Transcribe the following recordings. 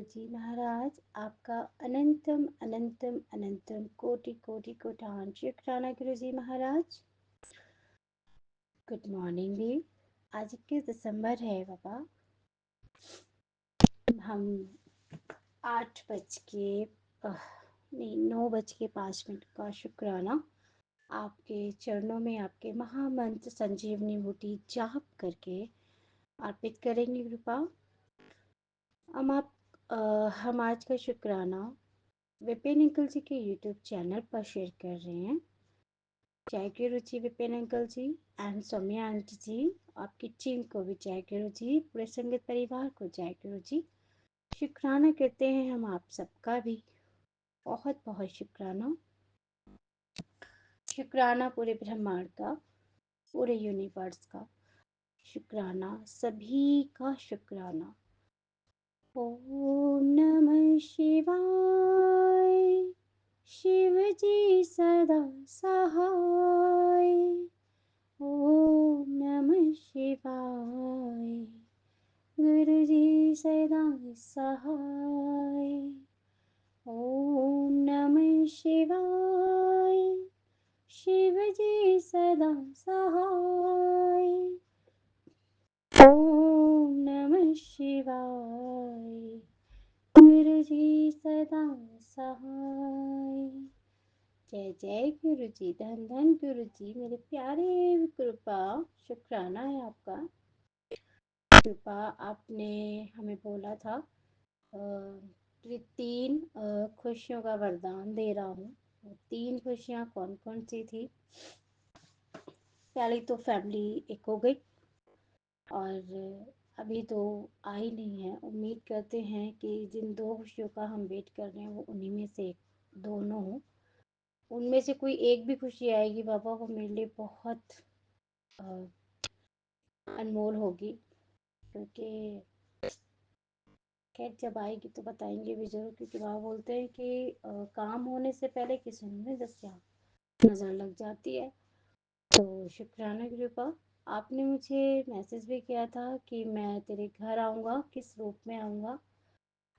गुरुजी महाराज, आपका अनंतम अनंतम अनंतम कोटि कोटि कोटान शुक्राना गुरुजी महाराज। गुड मॉर्निंग भी। आज 21 दिसंबर है बाबा। हम 9:05 का शुक्राना आपके चरणों में आपके महामंत्र संजीवनी बूटी जाप करके अर्पित करेंगे कृपा। हम आज का शुक्राना विपिन अंकल जी के यूट्यूब चैनल पर शेयर कर रहे हैं। जय Guru ji Vipin uncle ji and Saumya aunty ji, आपकी टीम को भी जय गुरु जी, पूरे संगत परिवार को जय गुरु जी। शुक्राना करते हैं हम आप सबका भी, बहुत बहुत शुक्राना। शुक्राना पूरे ब्रह्मांड का, पूरे यूनिवर्स का शुक्राना, सभी का शुक्राना। ओम नमः शिवाय, शिव जी सदा सहाय। ओम नमः शिवाय, गुरु जी सदा सहाय। ओम नमः शिवाय, शिव जी सदा सहाय। ओम नमः शिवाय, गुरु जी सदा सहाय। जय जय गुरु जी, धन धन गुरु जी, मेरे प्यारे कृपा। शुक्राना है आपका कृपा। आपने हमें बोला था कि 3 खुशियों का वरदान दे रहा हूँ। 3 खुशियाँ कौन कौन सी थी? पहली तो फैमिली एक हो गई, और अभी तो आई नहीं है। उम्मीद करते हैं कि जिन 2 खुशियों का हम वेट कर रहे हैं वो उन्हीं में से दोनों हो। उनमें से कोई एक भी खुशी आएगी बाबा, वो मेरे लिए बहुत अनमोल होगी, क्योंकि खैर जब आएगी तो बताएंगे भी जरूर। क्योंकि बाबा बोलते हैं कि काम होने से पहले किसी ने दसिया नज़र लग जाती है। तो शुक्राना कृपा। आपने मुझे मैसेज भी किया था कि मैं तेरे घर आऊँगा, किस रूप में आऊँगा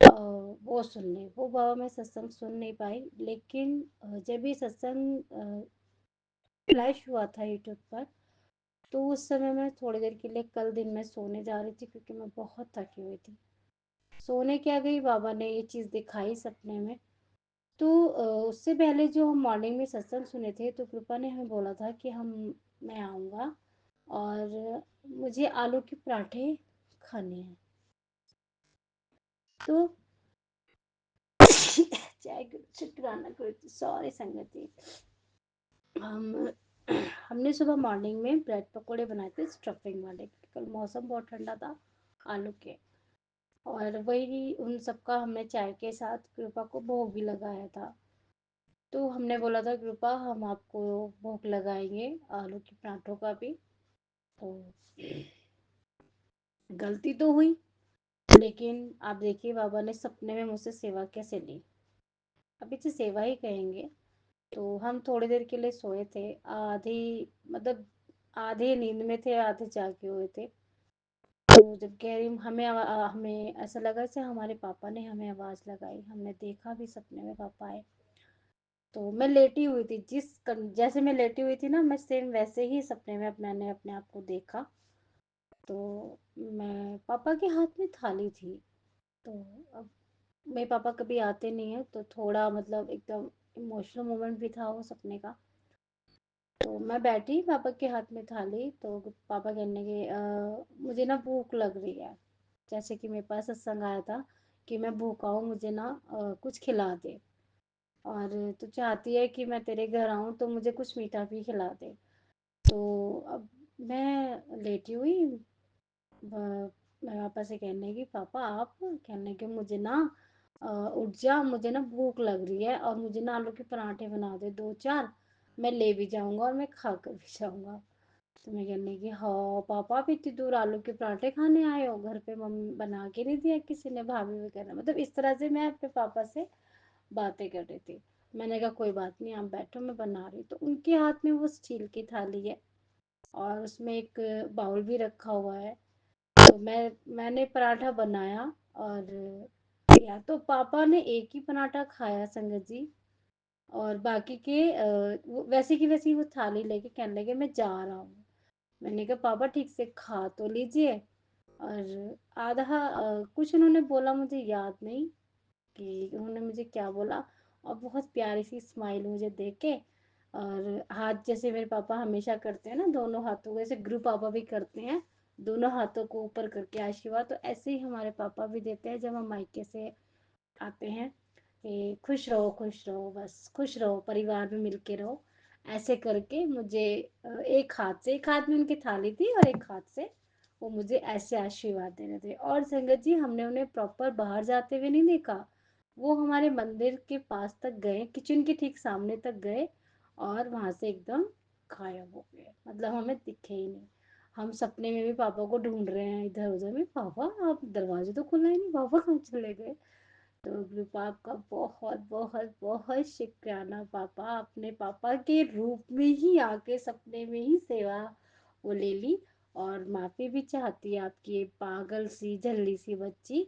वो सुनने। वो बाबा मैं सत्संग सुन नहीं पाई, लेकिन जब ये सत्संग फ्लैश हुआ था यूट्यूब पर, तो उस समय मैं थोड़ी देर के लिए कल दिन में सोने जा रही थी, क्योंकि मैं बहुत थकी हुई थी। सोने क्या गई, बाबा ने ये चीज़ दिखाई सपने में। तो उससे पहले जो हम मॉर्निंग में सत्संग सुने थे, तो कृपा ने हमें बोला था कि मैं आऊँगा और मुझे आलू के पराठे खाने हैं। तो जय गुरु, शुक्राना गुरु, सॉरी संगति। हम हमने सुबह मॉर्निंग में ब्रेड पकोड़े बनाए थे स्टफिंग वाले, कल मौसम बहुत ठंडा था, आलू के। और वही उन सबका हमने चाय के साथ कृपा को भोग भी लगाया था। तो हमने बोला था कृपा हम आपको भोग लगाएंगे आलू के पराठों का भी। तो गलती तो हुई, लेकिन आप देखिए बाबा ने सपने में मुझसे सेवा कैसे ली। अभी से सेवा ही कहेंगे। तो हम थोड़ी देर के लिए सोए थे, आधी मतलब आधे नींद में थे, आधे जागे हुए थे। तो जब कह रही हमें ऐसा लगा जैसे हमारे पापा ने हमें आवाज़ लगाई। हमने देखा भी सपने में पापा आए। तो मैं लेटी हुई थी, जैसे मैं लेटी हुई थी ना, मैं सेम वैसे ही सपने में मैंने अपने आप को देखा। तो मैं पापा के हाथ में थाली थी। तो अब मेरे पापा कभी आते नहीं है, तो थोड़ा मतलब एकदम इमोशनल मोमेंट भी था वो सपने का। तो मैं बैठी, पापा के हाथ में थाली, तो पापा कहने के मुझे ना भूख लग रही है। जैसे कि मेरे पास सत्संग आया था कि मैं भूखा हूँ, मुझे ना कुछ खिला दे, और तू चाहती है कि मैं तेरे घर आऊँ तो मुझे कुछ मीठा भी खिला दे। तो अब मैं लेटी हुई, मेरे पापा से कहने की पापा आप, कहने के मुझे ना उठ जा, मुझे ना भूख लग रही है, और मुझे ना आलू के पराठे बना दे 2-4, मैं ले भी जाऊंगा और मैं खा कर भी जाऊंगा। तो मैं कहने की हाँ पापा, आप इतनी दूर आलू के पराठे खाने आए हो, घर पे मम्मी बना के नहीं दिया किसी ने, भाभी वगैरह, मतलब इस तरह से मैं अपने पापा से बातें कर रही थी। मैंने कहा कोई बात नहीं, आप बैठो मैं बना रही। तो उनके हाथ में वो स्टील की थाली है, और उसमें एक बाउल भी रखा हुआ है। तो मैंने पराठा बनाया, और लिया। तो पापा ने एक ही पराठा खाया संगत जी, और बाकी के वैसे की वैसी वो थाली लेके कहने लगे मैं जा रहा हूँ। मैंने कहा पापा ठीक से खा तो लीजिए। और आधा कुछ उन्होंने बोला मुझे याद नहीं कि उन्होंने मुझे क्या बोला, और बहुत प्यारी सी स्माइल मुझे देके के, और हाथ जैसे मेरे पापा हमेशा करते हैं ना, दोनों हाथों को ऐसे गुरु पापा भी करते हैं, दोनों हाथों को ऊपर करके आशीर्वाद, तो ऐसे ही हमारे पापा भी देते हैं जब हम मायके से आते हैं कि खुश रहो, बस खुश रहो, परिवार में मिल के रहो। ऐसे करके मुझे एक हाथ में उनकी थाली थी और एक हाथ से वो मुझे ऐसे आशीर्वाद दे रहे थे। और संगत जी हमने उन्हें प्रॉपर बाहर जाते हुए नहीं देखा, वो हमारे मंदिर के पास तक गए, किचन के ठीक सामने तक गए, और वहां से एकदम गायब हो गए, मतलब हमें दिखे ही नहीं। हम सपने में भी पापा को ढूंढ रहे हैं इधर उधर में, पापा आप दरवाजे तो खुला ही नहीं, पापा कहाँ चले गए। तो ग्रुप आपका बहुत बहुत बहुत शुक्राना पापा, अपने पापा के रूप में ही आके सपने में ही सेवा वो ले ली। और माफ़ी भी चाहती है आपकी ये पागल सी झल्ली सी बच्ची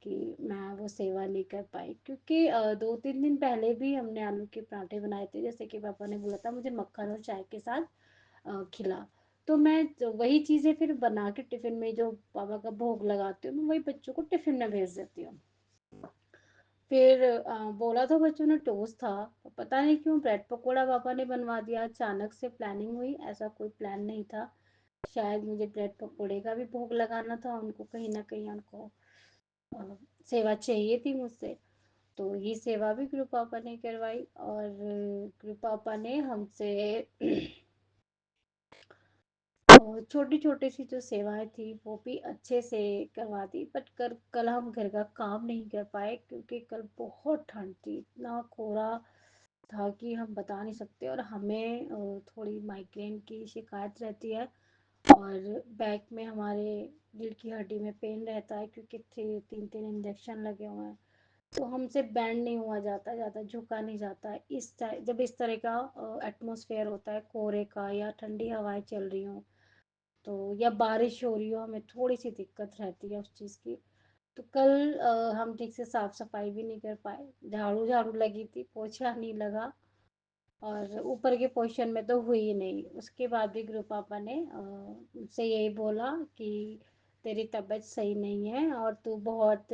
कि मैं वो सेवा नहीं कर पाई, क्योंकि 2-3 दिन पहले भी हमने आलू के पराठे बनाए थे, जैसे कि पापा ने बोला था मुझे मक्खन और चाय के साथ खिला। तो मैं तो वही चीज़ें फिर बना के टिफ़िन में जो पापा का भोग लगाती हूँ, मैं वही बच्चों को टिफ़िन में भेज देती हूँ। फिर बोला तो बच्चों ने टोस्ट था, पता नहीं क्यों ब्रेड पकोड़ा पापा ने बनवा दिया, अचानक से प्लानिंग हुई, ऐसा कोई प्लान नहीं था। शायद मुझे ब्रेड पकोड़े का भी भोग लगाना था उनको, कहीं ना कहीं उनको अ, सेवा चाहिए थी मुझसे। तो ये सेवा भी गुरु पापा ने करवाई, और गुरु पापा ने हमसे छोटी छोटी सी जो सेवाएं थी वो भी अच्छे से करवा दी, बट कल हम घर का काम नहीं कर पाए क्योंकि कल बहुत ठंड थी, इतना कोहरा था कि हम बता नहीं सकते। और हमें थोड़ी माइग्रेन की शिकायत रहती है, और बैक में हमारे रीढ़ की हड्डी में पेन रहता है क्योंकि 3-3 इंजेक्शन लगे हुए हैं। तो हमसे बैंड नहीं हुआ जाता, ज़्यादा झुका नहीं जाता है जब इस तरह का एटमॉस्फेयर होता है कोहरे का, या ठंडी हवाएं चल रही हों, तो या बारिश हो रही हो, हमें थोड़ी सी दिक्कत रहती है उस चीज़ की। तो कल हम ठीक से साफ सफाई भी नहीं कर पाए, झाड़ू झाड़ू लगी थी, पोछा नहीं लगा, और ऊपर के पोर्शन में तो हुई ही नहीं। उसके बाद भी गुरु पापा ने मुझसे यही बोला कि तेरी तबीयत सही नहीं है और तू बहुत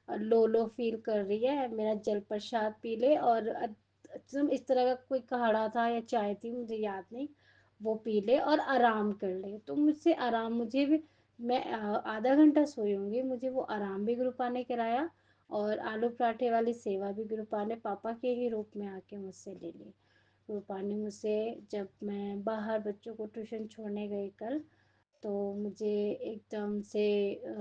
लो लो फील कर रही है, मेरा जल प्रसाद पी ले, और तुम इस तरह का कोई काढ़ा था या चाय थी मुझे याद नहीं, वो पी ले और आराम कर ले। तो मुझसे आराम मुझे भी, मैं आधा घंटा सोई होंगी, मुझे वो आराम भी गुरुपा ने कराया, और आलू पराठे वाली सेवा भी गुरुपा ने पापा के ही रूप में आके मुझसे ले ली। गुरुपा ने मुझसे, जब मैं बाहर बच्चों को ट्यूशन छोड़ने गई कल, तो मुझे एकदम से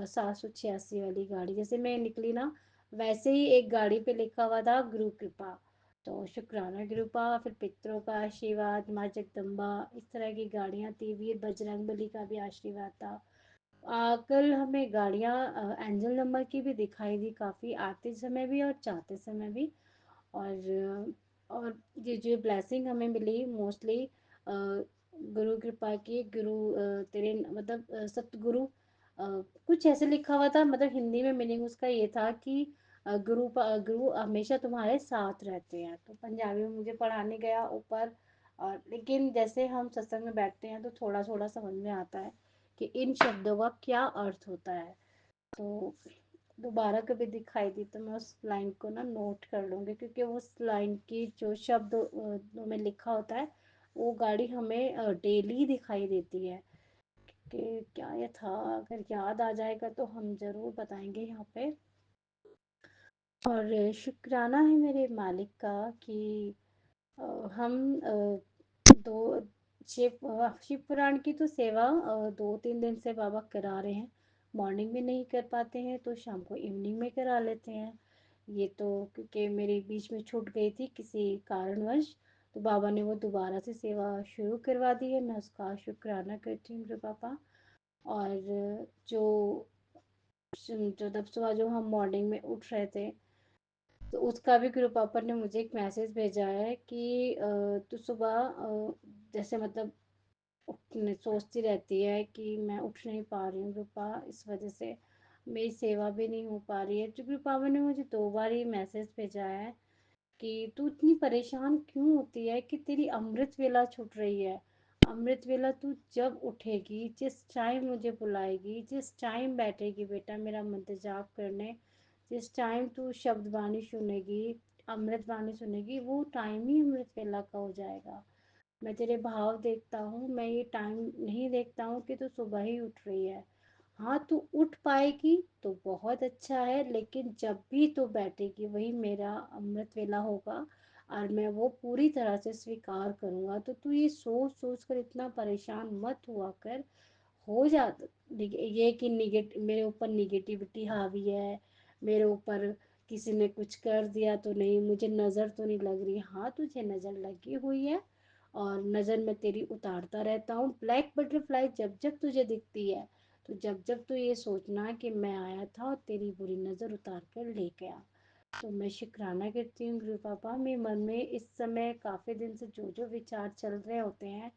786 वाली गाड़ी, जैसे मैं निकली ना वैसे ही एक गाड़ी पे लिखा हुआ था गुरु कृपा। तो शुक्राना कृपा, फिर पितरों का आशीर्वाद, माँ जगदम्बा, इस तरह की गाड़ियाँ थी, वीर बजरंग बली का भी आशीर्वाद था। कल हमें गाड़ियाँ एंजल नंबर की भी दिखाई दी, काफ़ी आते समय भी और जाते समय भी। और ये जो ब्लेसिंग हमें मिली मोस्टली गुरु कृपा की, गुरु तेरे मतलब सतगुरु, कुछ ऐसे लिखा हुआ था, मतलब हिंदी में मीनिंग उसका ये था कि गुरु हमेशा तुम्हारे साथ रहते हैं। तो पंजाबी में मुझे पढ़ाने गया ऊपर, और लेकिन जैसे हम सत्संग में बैठते हैं तो थोड़ा थोड़ा समझ में आता है कि इन शब्दों का क्या अर्थ होता है। तो दोबारा कभी दिखाई दी तो मैं उस लाइन को ना नोट कर लूँगी, क्योंकि उस लाइन की जो शब्द में लिखा होता है वो गाड़ी हमें डेली दिखाई देती है। कि क्या ये था, अगर याद आ जाएगा तो हम ज़रूर बताएंगे यहाँ पे। और शुक्राना है मेरे मालिक का कि अ, हम दो शिव पुराण की तो सेवा 2-3 दिन से बाबा करा रहे हैं। मॉर्निंग में नहीं कर पाते हैं तो शाम को इवनिंग में करा लेते हैं। ये तो क्योंकि मेरी बीच में छूट गई थी किसी कारणवश, तो बाबा ने वो दोबारा से सेवा शुरू करवा दी है, मैं उसका शुक्राना करती हूँ मेरे पापा। और जो जो तब सुबह जो हम मॉर्निंग में उठ रहे थे, तो उसका भी गुरु पापा ने मुझे एक मैसेज भेजा है कि तू सुबह जैसे मतलब सोचती रहती है कि मैं उठ नहीं पा रही हूँ रूपा, इस वजह से मेरी सेवा भी नहीं हो पा रही है। क्योंकि पापा ने मुझे 2 बार ये मैसेज भेजा है कि तू इतनी परेशान क्यों होती है कि तेरी अमृत वेला छूट रही है। अमृत वेला तू जब उठेगी, जिस टाइम मुझे बुलाएगी, जिस टाइम बैठेगी बेटा मेरा मंत्र जाप करने, जिस टाइम तू शब्द वाणी सुनेगी, अमृत वाणी सुनेगी, वो टाइम ही अमृत वेला का हो जाएगा। मैं तेरे भाव देखता हूँ, मैं ये टाइम नहीं देखता हूँ कि तू सुबह ही उठ रही है। हाँ, तू उठ पाएगी तो बहुत अच्छा है, लेकिन जब भी तू बैठेगी वही मेरा अमृत वेला होगा और मैं वो पूरी तरह से स्वीकार करूँगा। तो तू ये सोच सोच कर इतना परेशान मत हुआ कर। हो जाता ये कि मेरे ऊपर निगेटिविटी हावी है, मेरे ऊपर किसी ने कुछ कर दिया तो नहीं, मुझे नज़र तो नहीं लग रही। हाँ, तुझे नज़र लगी हुई है और नज़र मैं तेरी उतारता रहता हूँ। ब्लैक बटरफ्लाई जब जब तुझे दिखती है तो जब जब तू ये सोचना कि मैं आया था और तेरी बुरी नज़र उतार कर ले गया। तो मैं शुक्राना करती हूँ गुरु पापा। मेरे मन में इस समय काफ़ी दिन से जो जो विचार चल रहे होते हैं,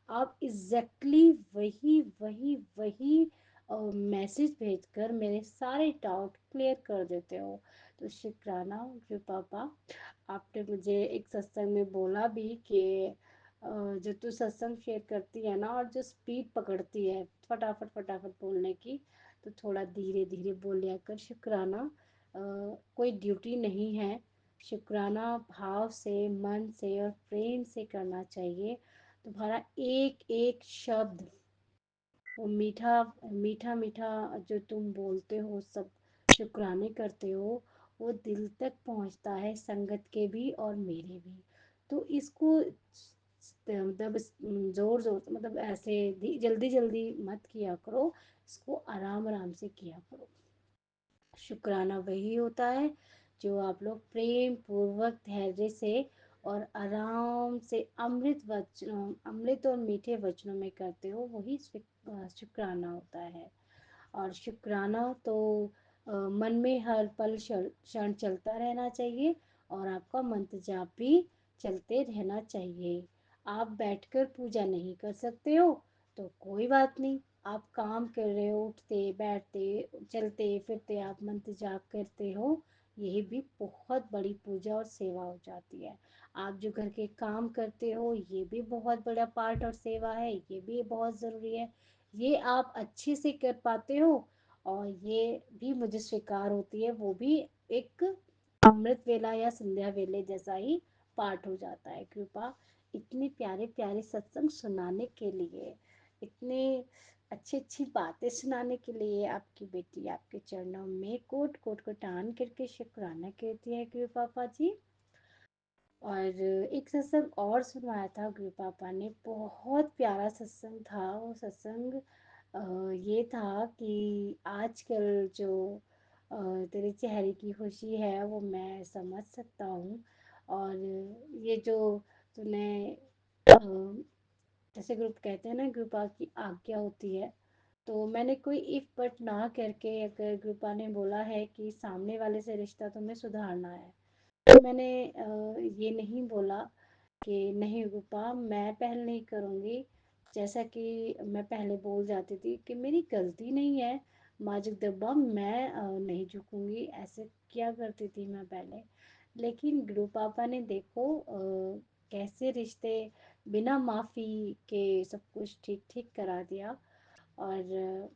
आप एग्जैक्टली वही वही वही मैसेज भेजकर मेरे सारे डाउट क्लियर कर देते हो। तो शुक्राना गुरु पापा। आपने मुझे एक सत्संग में बोला भी कि जो तू सत्संग शेयर करती है ना और जो स्पीड पकड़ती है फटाफट फटाफट बोलने की, तो थोड़ा धीरे धीरे बोल लिया कर। शुक्राना। कोई ड्यूटी नहीं है। शुक्राना भाव से, मन से और प्रेम से करना चाहिए। तुम्हारा एक एक शब्द, वो मीठा मीठा मीठा जो तुम बोलते हो, सब शुक्राने करते हो, वो दिल तक पहुंचता है, संगत के भी और मेरे भी। तो इसको मतलब जोर जोर से, मतलब ऐसे जल्दी जल्दी मत किया करो, इसको आराम आराम से किया करो। शुक्राना वही होता है जो आप लोग प्रेम पूर्वक धैर्य से और आराम से अमृत और मीठे वचनों में करते हो, वही शुक्राना होता है। और शुक्राना तो मन में हर पल क्षण चलता रहना चाहिए और आपका मंत्र जाप भी चलते रहना चाहिए। आप बैठकर पूजा नहीं कर सकते हो तो कोई बात नहीं, आप काम कर रहे हो, उठते बैठते चलते फिरते आप मंत्र जाप करते हो, यही भी बहुत बड़ी पूजा और सेवा हो जाती है। आप जो घर के काम करते हो, ये भी बहुत बड़ा पार्ट और सेवा है, ये भी बहुत ज़रूरी है। ये आप अच्छे से कर पाते हो और ये भी मुझे स्वीकार होती है, वो भी एक अमृत वेला या संध्या वेले जैसा ही पाठ हो जाता है। कृपा इतने प्यारे प्यारे सत्संग सुनाने के लिए, इतने अच्छी अच्छी बातें सुनाने के लिए आपकी बेटी आपके चरणों में कोट कोट कोटान करके शुक्राना कहती है गुरु पापा जी। और एक सत्संग और सुनवाया था गुरु पापा ने, बहुत प्यारा सत्संग था वो सत्संग। ये था कि आजकल जो तेरे चेहरे की खुशी है वो मैं समझ सकता हूँ। और ये जो तूने जैसे ग्रुप कहते हैं ना, ग्रुपा की आज्ञा होती है, तो मैंने कोई इफ बट ना करके, अगर ग्रुपा ने बोला है कि सामने वाले से रिश्ता तुम्हें सुधारना है, तो मैंने ये नहीं बोला कि नहीं रूपा मैं पहल नहीं करूँगी। जैसा कि मैं पहले बोल जाती थी कि मेरी गलती नहीं है, माजिद दब्बा मैं नहीं झुकूंगी, ऐसे क्या करती थी मैं पहले। लेकिन गुरु पापा ने देखो कैसे रिश्ते बिना माफ़ी के सब कुछ ठीक ठीक करा दिया। और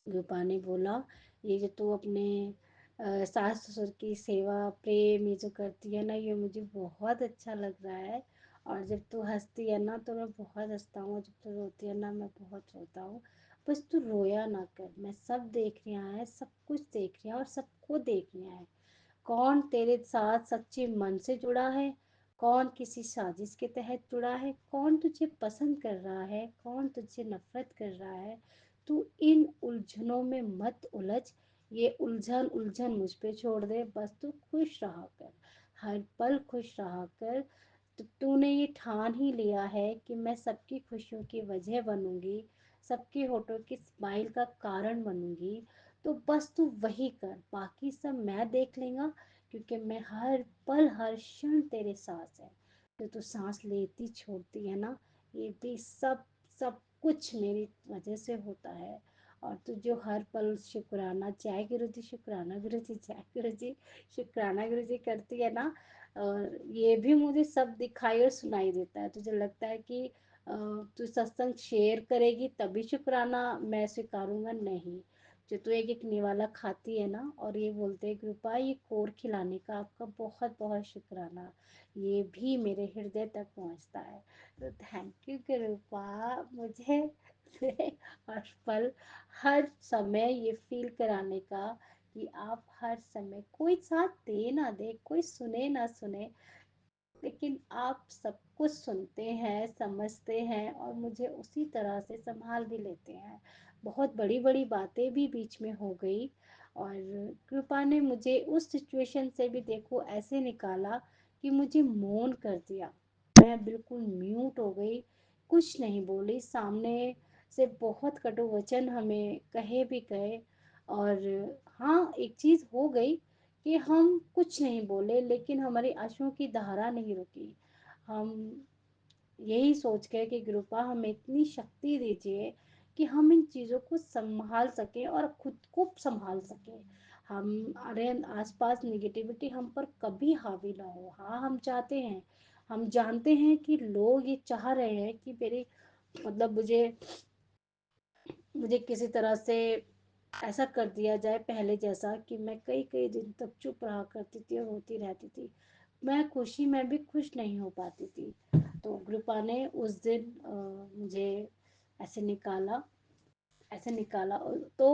रूपा ने बोला ये जो तू अपने सास ससुर की सेवा प्रेम ये जो करती है ना, ये मुझे बहुत अच्छा लग रहा है। और जब तू हंसती है ना तो मैं बहुत हंसता हूँ, जब तू रोती है ना मैं बहुत रोता हूँ। बस तू रोया ना कर, मैं सब देख रहा है, सब कुछ देख रहा है और सबको देख रहा है। कौन तेरे साथ सच्चे मन से जुड़ा है, कौन किसी साजिश के तहत जुड़ा है, कौन तुझे पसंद कर रहा है, कौन तुझे नफरत कर रहा है। तू इन उलझनों में मत उलझ, ये उलझन उलझन मुझ पे छोड़ दे, बस तू खुश रहा कर, हर पल खुश रहा कर। तो तूने ये ठान ही लिया है कि मैं सबकी खुशियों की वजह बनूंगी, सबके होठों की स्माइल का कारण बनूंगी। तो बस तू वही कर, बाकी सब मैं देख लेगा, क्योंकि मैं हर पल हर क्षण तेरे साथ है। जो तू सांस लेती छोड़ती है ना, ये भी सब सब कुछ मेरी वजह से होता है। और तू जो हर पल शुक्राना, जय गुरु जी, शुक्राना गुरु जी, जय गुरु जी, शुक्राना गुरु जी करती है ना। और ये भी मुझे सब दिखाई और सुनाई देता है। तुझे लगता है कि तू सत्संग शेयर करेगी तभी शुक्राना मैं स्वीकारूंगा? नहीं। जो तू एक एक निवाला खाती है ना और ये बोलते हैं कृपा ये कोर खिलाने का आपका बहुत बहुत शुक्राना, ये भी मेरे हृदय तक पहुंचता है। तो थैंक यू कृपा, मुझे हर पल हर समय ये फील कराने का कि आप हर समय, कोई साथ दे ना दे, कोई सुने ना सुने, लेकिन आप सब कुछ सुनते हैं, समझते हैं और मुझे उसी तरह से संभाल भी लेते हैं। बहुत बड़ी बड़ी बातें भी बीच में हो गई और कृपा ने मुझे उस सिचुएशन से भी देखो ऐसे निकाला कि मुझे मौन कर दिया। मैं बिल्कुल म्यूट हो गई, कुछ नहीं बोली। सामने से बहुत कटु वचन हमें कहे भी गए और हाँ एक चीज़ हो गई कि हम कुछ नहीं बोले लेकिन हमारी आंसुओं की धारा नहीं रुकी। हम यही सोच के कि कृपा हमें इतनी शक्ति दीजिए कि हम इन चीज़ों को संभाल सकें और खुद को संभाल सकें। हमारे आसपास निगेटिविटी हम पर कभी हावी ना हो। हाँ हम चाहते हैं, हम जानते हैं कि लोग ये चाह रहे हैं कि मेरे मतलब मुझे किसी तरह से ऐसा कर दिया जाए पहले जैसा कि मैं कई कई दिन तक चुप रहा करती थी और रोती रहती थी। मैं खुशी में भी खुश नहीं हो पाती थी। तो कृपा ने उस दिन मुझे ऐसे निकाला, ऐसे निकाला तो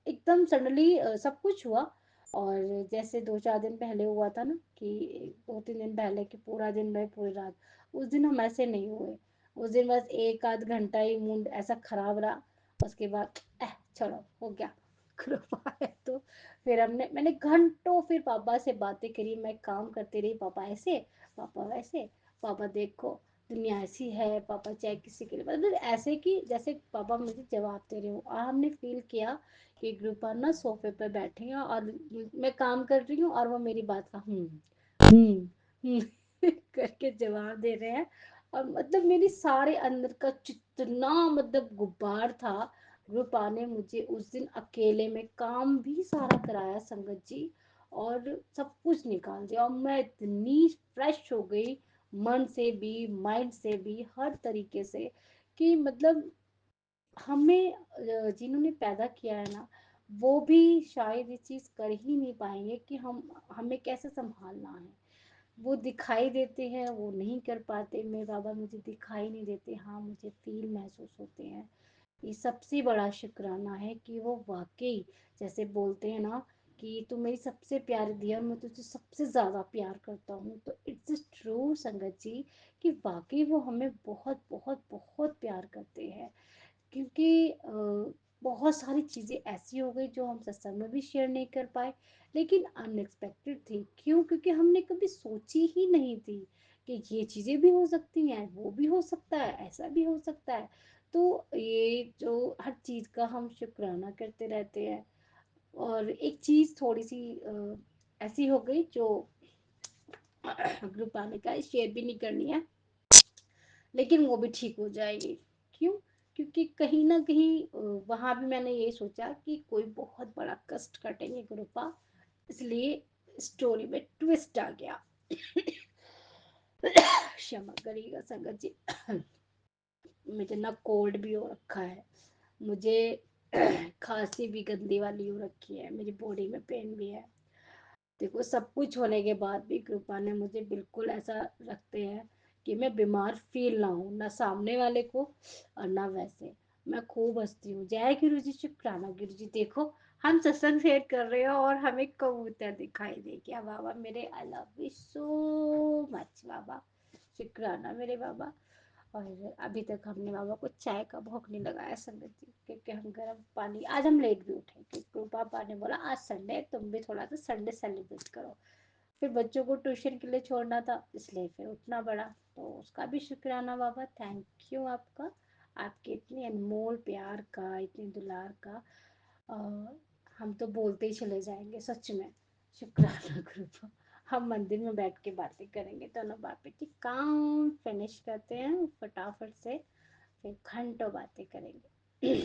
एकदम सडनली सब कुछ हुआ। और जैसे 2-4 दिन पहले हुआ था ना कि 2-3 दिन पहले कि पूरा दिन रहे पूरी रात, उस दिन हम ऐसे नहीं हुए। उस दिन बस एक आध घंटा ही मूड ऐसा खराब रहा, उसके बाद छोड़ो हो गया कृपा है। तो फिर मैंने घंटों फिर पापा से बातें करी, मैं काम करती रही, पापा ऐसे, पापा वैसे, पापा देखो दुनिया ऐसी है, पापा चाहे किसी के लिए मतलब ऐसे कि जैसे पापा मुझे जवाब दे रहे हो। और हमने फील किया कि ग्रुपा ना सोफे पे बैठी है और मैं काम कर रही हूँ और वो मेरी बात का करके जवाब दे रहे हैं। और मतलब मेरी सारे अंदर का जितना मतलब गुब्बार था, ग्रुपा ने मुझे उस दिन अकेले में काम भी सारा कराया संगत जी, और सब कुछ निकाल दिया और मैं इतनी फ्रेश हो गई, मन से भी माइंड से भी हर तरीके से, कि मतलब हमें जिन्होंने पैदा किया है ना वो भी शायद ये चीज़ कर ही नहीं पाएंगे कि हम हमें कैसे संभालना है। वो दिखाई देते हैं, वो नहीं कर पाते। मेरे बाबा मुझे दिखाई नहीं देते, हाँ मुझे फील महसूस होते हैं। ये सबसे बड़ा शुक्राना है कि वो वाकई जैसे बोलते हैं ना कि तू मेरी सबसे प्यारी दी और मैं तुझे सबसे ज़्यादा प्यार करता हूँ। तो इट्स ट्रू संगत जी कि वाकई वो हमें बहुत बहुत बहुत प्यार करते हैं। क्योंकि बहुत सारी चीज़ें ऐसी हो गई जो हम सत्संग में भी शेयर नहीं कर पाए, लेकिन अनएक्सपेक्टेड थी। क्यों? क्योंकि हमने कभी सोची ही नहीं थी कि ये चीज़ें भी हो सकती हैं, वो भी हो सकता है, ऐसा भी हो सकता है। तो ये जो हर चीज़ का हम शुक्राना करते रहते हैं। और एक चीज़ थोड़ी सी ऐसी हो गई जो ग्रुप आने का शेयर भी नहीं करनी है, लेकिन वो भी ठीक हो जाएगी। क्यों? क्योंकि कहीं ना कहीं वहाँ भी मैंने ये सोचा कि कोई बहुत बड़ा कष्ट कटेंगे गुरुपा, इसलिए स्टोरी में ट्विस्ट आ गया। क्षमा करिएगा संगत जी। मुझे ना कोल्ड भी हो रखा है, मुझे खांसी भी गंदी वाली हो रखी है, मेरी बॉडी में पेन भी है। देखो सब कुछ होने के बाद भी कृपा ने मुझे बिल्कुल ऐसा रखते हैं कि मैं बीमार फील ना हूँ, ना सामने वाले को और ना वैसे। मैं खूब हंसती हूँ। जय गुरु जी, शुक्राना गुरु जी। देखो हम सत्संग शेयर कर रहे हो और हमें कबूतर दिखाई दे गया। बाबा मेरे, I love you so much बाबा, शुक्राना मेरे बाबा। और अभी तक हमने बाबा को चाय का भोग नहीं लगाया संगत जी, क्योंकि हम गर्म पानी, आज हम लेट भी उठे क्योंकि पापा ने बोला आज संडे है, तुम भी थोड़ा सा संडे सेलिब्रेट करो। फिर बच्चों को ट्यूशन के लिए छोड़ना था, इसलिए फिर उठना पड़ा। तो उसका भी शुक्राना बाबा, थैंक यू आपका, आपके इतने अनमोल प्यार का, इतने दुलार का। हम तो बोलते ही चले जाएंगे सच में। शुक्राना गुरु। हम मंदिर में बैठ के बातें करेंगे दोनों बाप बेटी, काम फिनिश करते हैं फटाफट से, फिर घंटों बातें करेंगे।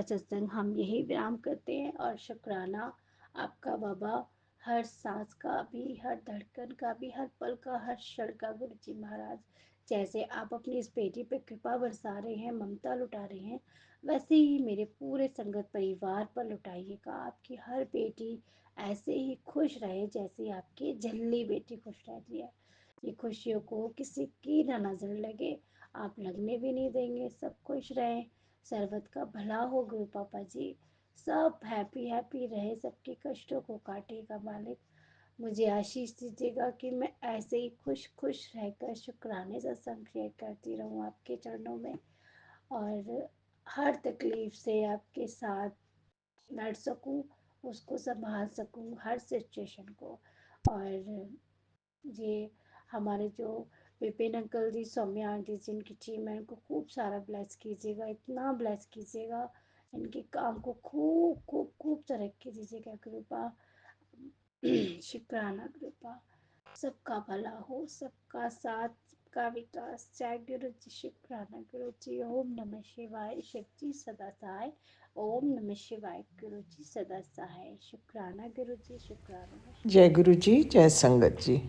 सत्संग हम यही विराम करते हैं और शुक्राना आपका बाबा, हर सांस का भी, हर धड़कन का भी, हर पल का, हर क्षण का। गुरु जी महाराज, जैसे आप अपनी इस बेटी पे कृपा बरसा रहे हैं, ममता लुटा रहे हैं, वैसे ही मेरे पूरे संगत परिवार पर लुटाइएगा। आपकी हर बेटी ऐसे ही खुश रहे जैसे आपकी झल्ली बेटी खुश रहती है। ये खुशियों को किसी की ना नजर लगे, आप लगने भी नहीं देंगे। सब खुश रहें, सर्वत का भला हो गुरु पापा जी। सब हैप्पी हैप्पी रहे, सबके कष्टों को काटेगा मालिक। मुझे आशीष दीजिएगा कि मैं ऐसे ही खुश खुश रहकर शुक्राने सत्संग शेयर करती रहूं आपके चरणों में, और हर तकलीफ से आपके साथ लड़ सकूं, उसको संभाल सकूं, हर सिचुएशन को। और ये हमारे जो विपिन अंकल जी, सौम्या आंटी जी, इनकी टीम है, इनको खूब सारा ब्लेस कीजिएगा, इतना ब्लेस कीजिएगा, इनके काम को खूब खूब खूब तरक्की दीजिएगा। कृपा शुक्राना कृपा, सबका भला हो, सबका साथ, सबका विकास। जय गुरु जी। शुक्राना गुरु जी। ओम नमः शिवाय। शिव जी सदा सहाय। ओम नमः शिवाय। गुरु जी सदा सहाय। शुक्राना गुरु जी। शुक्राना। जय गुरु जी, जय संगत जी।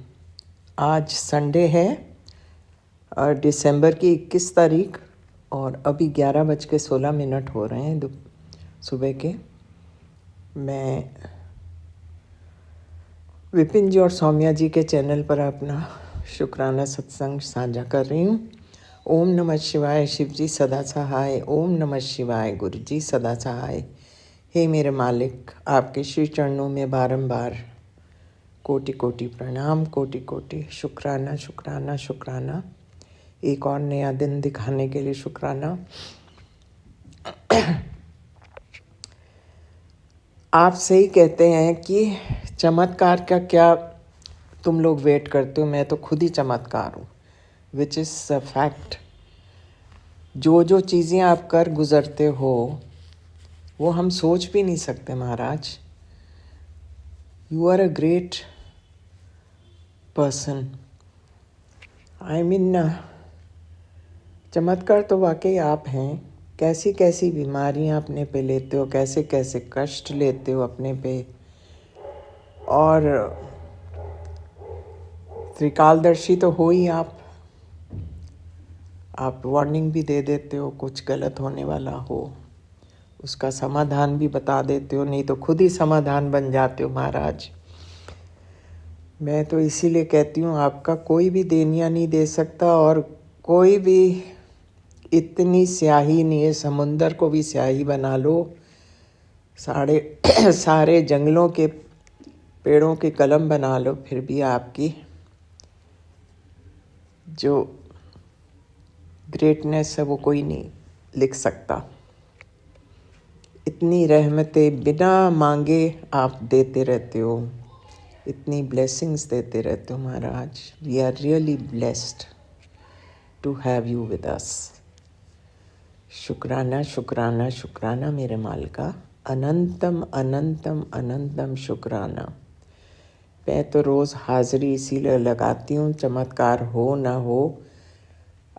आज संडे है और दिसंबर की 21 तारीख और अभी 11:16 हो रहे हैं सुबह के। मैं विपिन जी और सौम्या जी के चैनल पर अपना शुक्राना सत्संग साझा कर रही हूँ। ओम नमः शिवाय। शिव जी सदा सहाय। ओम नमः शिवाय। गुरु जी सदा सहाय। हे मेरे मालिक, आपके श्री चरणों में बारंबार कोटि कोटि प्रणाम, कोटि कोटि शुक्राना शुक्राना शुक्राना। एक और नया दिन दिखाने के लिए शुक्राना। आप सही कहते हैं कि चमत्कार का क्या तुम लोग वेट करते हो, मैं तो खुद ही चमत्कार हूँ, विच इज़ अ फैक्ट। जो जो चीज़ें आप कर गुजरते हो वो हम सोच भी नहीं सकते महाराज। You are a great person. I mean, चमत्कार तो वाकई आप हैं। कैसी कैसी बीमारियां अपने पे लेते हो, कैसे कैसे कष्ट लेते हो अपने पे, और त्रिकालदर्शी तो हो ही आप वार्निंग भी दे देते हो, कुछ गलत होने वाला हो उसका समाधान भी बता देते हो, नहीं तो खुद ही समाधान बन जाते हो महाराज। मैं तो इसीलिए कहती हूँ आपका कोई भी देनिया नहीं दे सकता, और कोई भी इतनी स्याही नहीं है, समुंदर को भी स्याही बना लो, सारे जंगलों के पेड़ों की कलम बना लो, फिर भी आपकी जो ग्रेटनेस है वो कोई नहीं लिख सकता। इतनी रहमतें बिना मांगे आप देते रहते हो, इतनी ब्लेसिंग्स देते रहते हो महाराज। We are really blessed to have you with us. शुक्राना शुक्राना शुक्राना मेरे मालिका। अनंतम अनंतम अनंतम शुक्राना। मैं तो रोज़ हाजिरी इसीलिए लगाती हूँ, चमत्कार हो ना हो।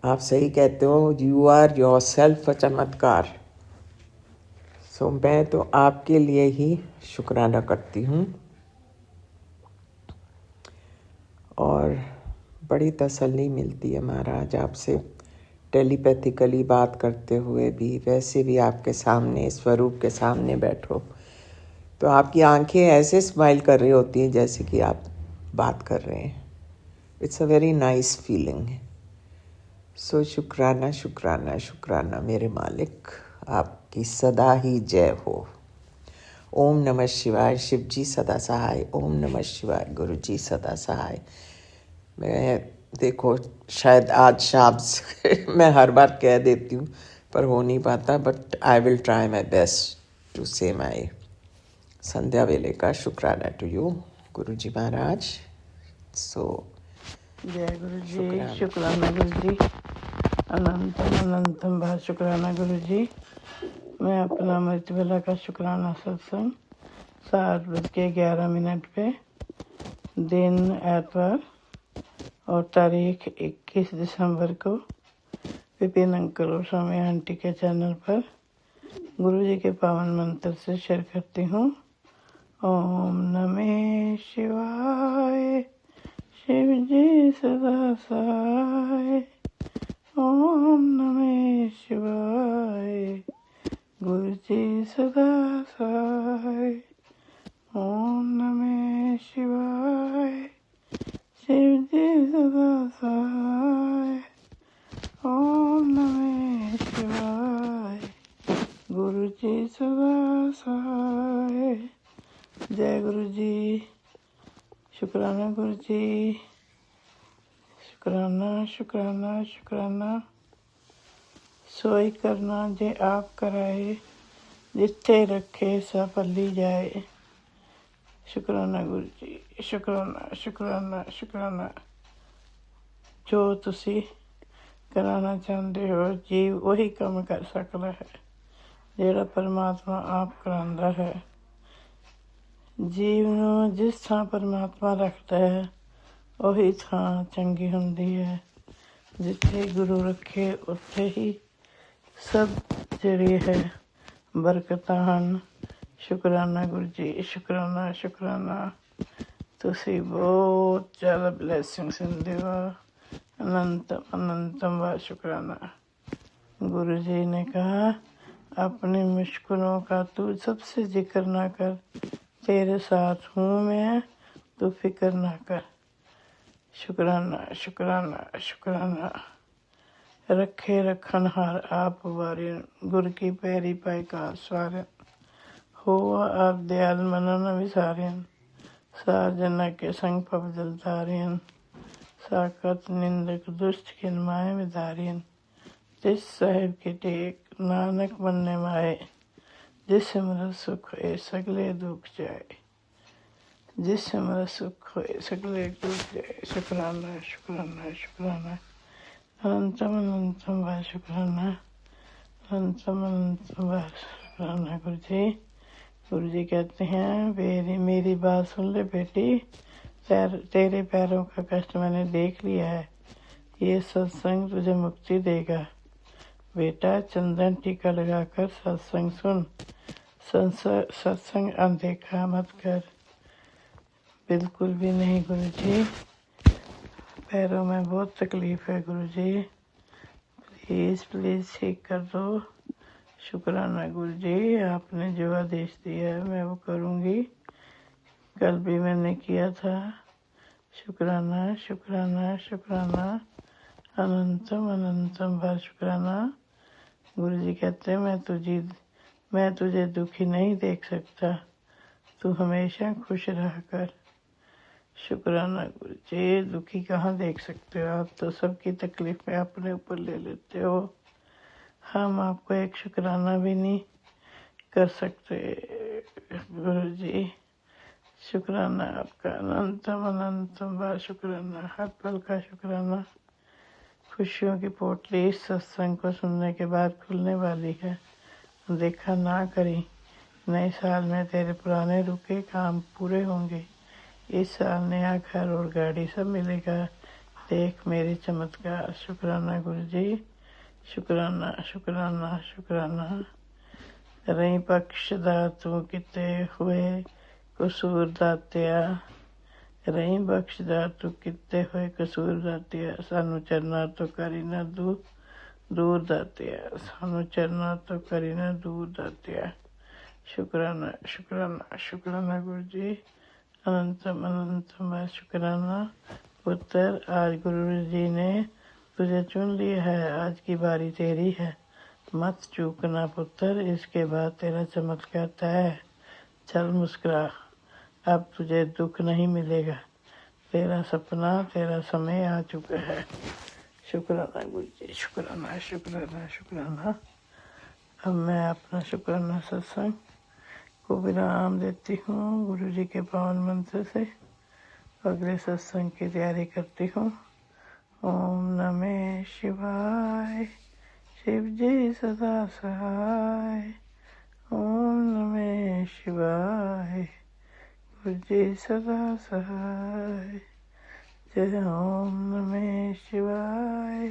आप सही कहते हो, यू आर योर सेल्फ अ चमत्कार। सो मैं तो आपके लिए ही शुक्राना करती हूँ, और बड़ी तसल्ली मिलती है महाराज आपसे टेलीपैथिकली बात करते हुए भी। वैसे भी आपके सामने, स्वरूप के सामने बैठो तो आपकी आंखें ऐसे स्माइल कर रही होती हैं जैसे कि आप बात कर रहे हैं। It's a very nice feeling. So शुक्राना शुक्राना शुक्राना मेरे मालिक, आपकी सदा ही जय हो। ओम नमः शिवाय। शिव जी सदा सहाय। ओम नमः शिवाय। गुरु जी सदा सहाय। मैं देखो शायद आज शाम से मैं हर बार कह देती हूँ पर हो नहीं पाता, but I will try my best to say my संध्या वेले का शुक्राना टू यू गुरु जी महाराज। सो जय गुरु जी। शुक्राना गुरु जी। अनंतम अनंतम भाव शुक्राना गुरु जी। मैं अपना अमृत वेला का शुक्राना सत्संग 7:11 पे, दिन एतवार और तारीख 21 दिसंबर को विपिन अंकल और स्वामी आंटी के चैनल पर गुरु जी के पावन मंत्र से शेयर करती हूँ। ओम नमः शिवाय, शिव जी सदा सहाय। ओम नमः शिवाय, गुरु जी सदा सहाय। ओम नमः शिवाय, शिव जी सदा सहाय। ओम नमः शिवाय, गुरु जी सदा सहाय। जय गुरु जी। शुक्राना गुरु जी, शुक्राना शुक्राना शुक्राना। सोई करना जे आप कराए, जिथे रखे सब पल्ली जाए। शुक्राना गुरु जी, शुक्राना शुक्राना शुक्राना। जो तुसी कराना चाहते हो जीव वही काम कर सकता है ਜਿਹੜਾ परमात्मा आप करांदा है। जीव ਨੂੰ जिस ਥਾਂ परमात्मा रखता है ਉਹੀ ਥਾਂ ਚੰਗੀ ਹੁੰਦੀ ਹੈ। ਜਿੱਥੇ ਗੁਰੂ ਰੱਖੇ ਉੱਥੇ ਹੀ ਸਭ ਜਿਹੜੀ ਹੈ ਬਰਕਤਾਂ ਹਨ। ਸ਼ੁਕਰਾਨਾ ਗੁਰੂ ਜੀ, ਸ਼ੁਕਰਾਨਾ ਸ਼ੁਕਰਾਨਾ। ਤੁਸੀਂ ਬਹੁਤ ਜ਼ਿਆਦਾ ਬਲੈਸਿੰਗਸ ਦਿੰਦੇ ਹੋ। अनंतम अनंतम व शुक्राना। गुरु जी ने कहा अपनी मुश्किलों का तू सबसे जिक्र ना कर, तेरे साथ हूँ मैं, तू फिक्र ना कर। शुक्राना शुक्राना शुक्राना। रखे रखनहार आप वारे, गुर की पैरी पाए का स्वारे। होवा आप दयाल मनन विसारियन, सार जना के संग पव जलतारियन। साकत निंदक दुष्ट खिलमाए विधारियन, तिस साहिब की टेक नानक बनने माए। जिस मर सुख होए सगले दुख जाए, जिस मर सुख होए सगले दुख जाए। शुक्राना शुक्राना शुक्राना। अनंतम अनंतम व शुक्राना, अनंतम अनंतम व शुक्राना। गुरु जी, गुरु जी कहते हैं मेरी बात सुन ले बेटी, तेरे पैरों का कष्ट मैंने देख लिया है। ये सत्संग तुझे मुक्ति देगा। बेटा चंदन टीका लगाकर सत्संग सुन। सत्संग अनदेखा मत कर। बिल्कुल भी नहीं गुरु जी, पैरों में बहुत तकलीफ है गुरु जी, प्लीज़ प्लीज़ ठीक कर दो। शुक्राना गुरु जी, आपने जो आदेश दिया है मैं वो करूँगी। कल भी मैंने किया था। शुक्राना शुक्राना शुक्राना। अनंतम अनंतम बार शुक्राना। गुरु जी कहते हैं मैं तुझे दुखी नहीं देख सकता, तू हमेशा खुश रह कर। शुक्राना गुरु जी, दुखी कहाँ देख सकते हो आप, तो सबकी तकलीफ में अपने ऊपर ले लेते हो। हम आपको एक शुक्राना भी नहीं कर सकते गुरु जी। शुक्राना आपका अनंतम अनंतम बार शुक्राना, हर पल का शुक्राना। खुशियों की पोटली इस सत्संग को सुनने के बाद खुलने वाली है। देखा ना करी, नए साल में तेरे पुराने रुके काम पूरे होंगे। इस साल नया घर और गाड़ी सब मिलेगा। देख मेरे चमत्कार। शुक्राना गुरु जी, शुक्राना शुक्राना शुक्राना। रही बख्शदा तू किते हुए कसूर दातिया, रही बख्शदा तू किते हुए कसूर दातिया। सानू चरना तो करी ना दूर दातिया, सानू चरना तो करी ना दूर दातिया। शुक्राना शुक्राना शुक्राना गुरु जी, अनंतम अनंतम शुक्राना। पुत्र आज गुरु जी ने तुझे चुन लिया है, आज की बारी तेरी है। मत चूकना पुत्र, इसके बाद तेरा चमत्कार तय है। चल मुस्कुरा, अब तुझे दुख नहीं मिलेगा। तेरा सपना तेरा समय आ चुका है। शुक्राना गुरु जी, शुक्राना शुक्राना शुक्राना। अब मैं अपना शुक्राना सत्संग को विराम देती हूँ गुरु जी के पावन मंत्र से। अगले सत्संग की तैयारी करती हूँ। ओम नमः शिवाय, शिव जी सदा सहाय। ओम नमः शिवाय, गुरु जी सदा सहाय। जय ओम नमः शिवाय,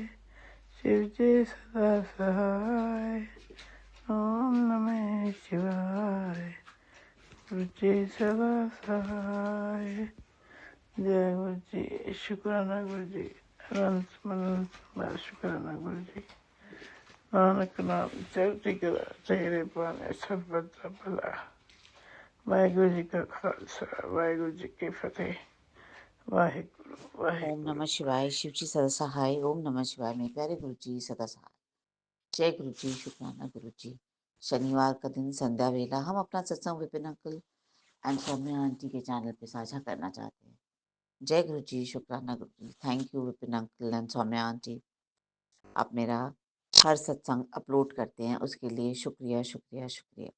शिव जी सदा सहाय। ओम नमः शिवाय। गुरु जी सदा सहाय। जय गुरु जी। शुक्राना गुरु जी। अनंत शुक्राना गुरु जी। नानक नाम चढ़ती करा तेरे पाने सर्वदा भला। वाहिगुरु जी का खालसा, वाहिगुरु जी की फतेह। वाहिगुरु ओम वाहिगुरु। नमः शिवाय। शिव जी सदा सहाय। ओम नमः शिवाय। मेरे प्यारे गुरु जी सदा सहाय। जय गुरु जी। शुक्राना गुरु जी। शनिवार का दिन संध्या वेला हम अपना सत्संग Vipin uncle and Saumya aunty के चैनल पे साझा करना चाहते हैं। जय गुरु जी। शुक्राना Guru ji. Thank you Vipin uncle and Saumya aunty. आप मेरा हर सत्संग अपलोड करते हैं, उसके लिए शुक्रिया शुक्रिया शुक्रिया।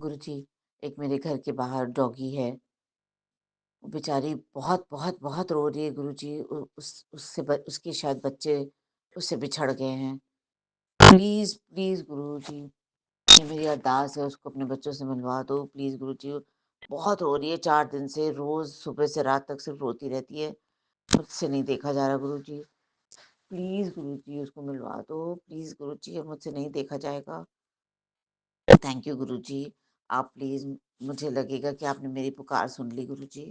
गुरु जी, एक मेरे घर के बाहर डॉगी है, वो बेचारी बहुत बहुत बहुत रो रही है गुरु जी। उसके शायद बच्चे उससे बिछड़ गए हैं। प्लीज प्लीज गुरु जी, ये मेरी अरदास है, उसको अपने बच्चों से मिलवा दो प्लीज गुरु जी। बहुत रो रही है, 4 दिन से रोज सुबह से रात तक सिर्फ रोती रहती है। मुझसे नहीं देखा जा रहा गुरु जी। प्लीज गुरु जी उसको मिलवा दो प्लीज गुरु जी, अब मुझसे नहीं देखा जाएगा। थैंक यू गुरु जी। आप प्लीज, मुझे लगेगा कि आपने मेरी पुकार सुन ली गुरु जी।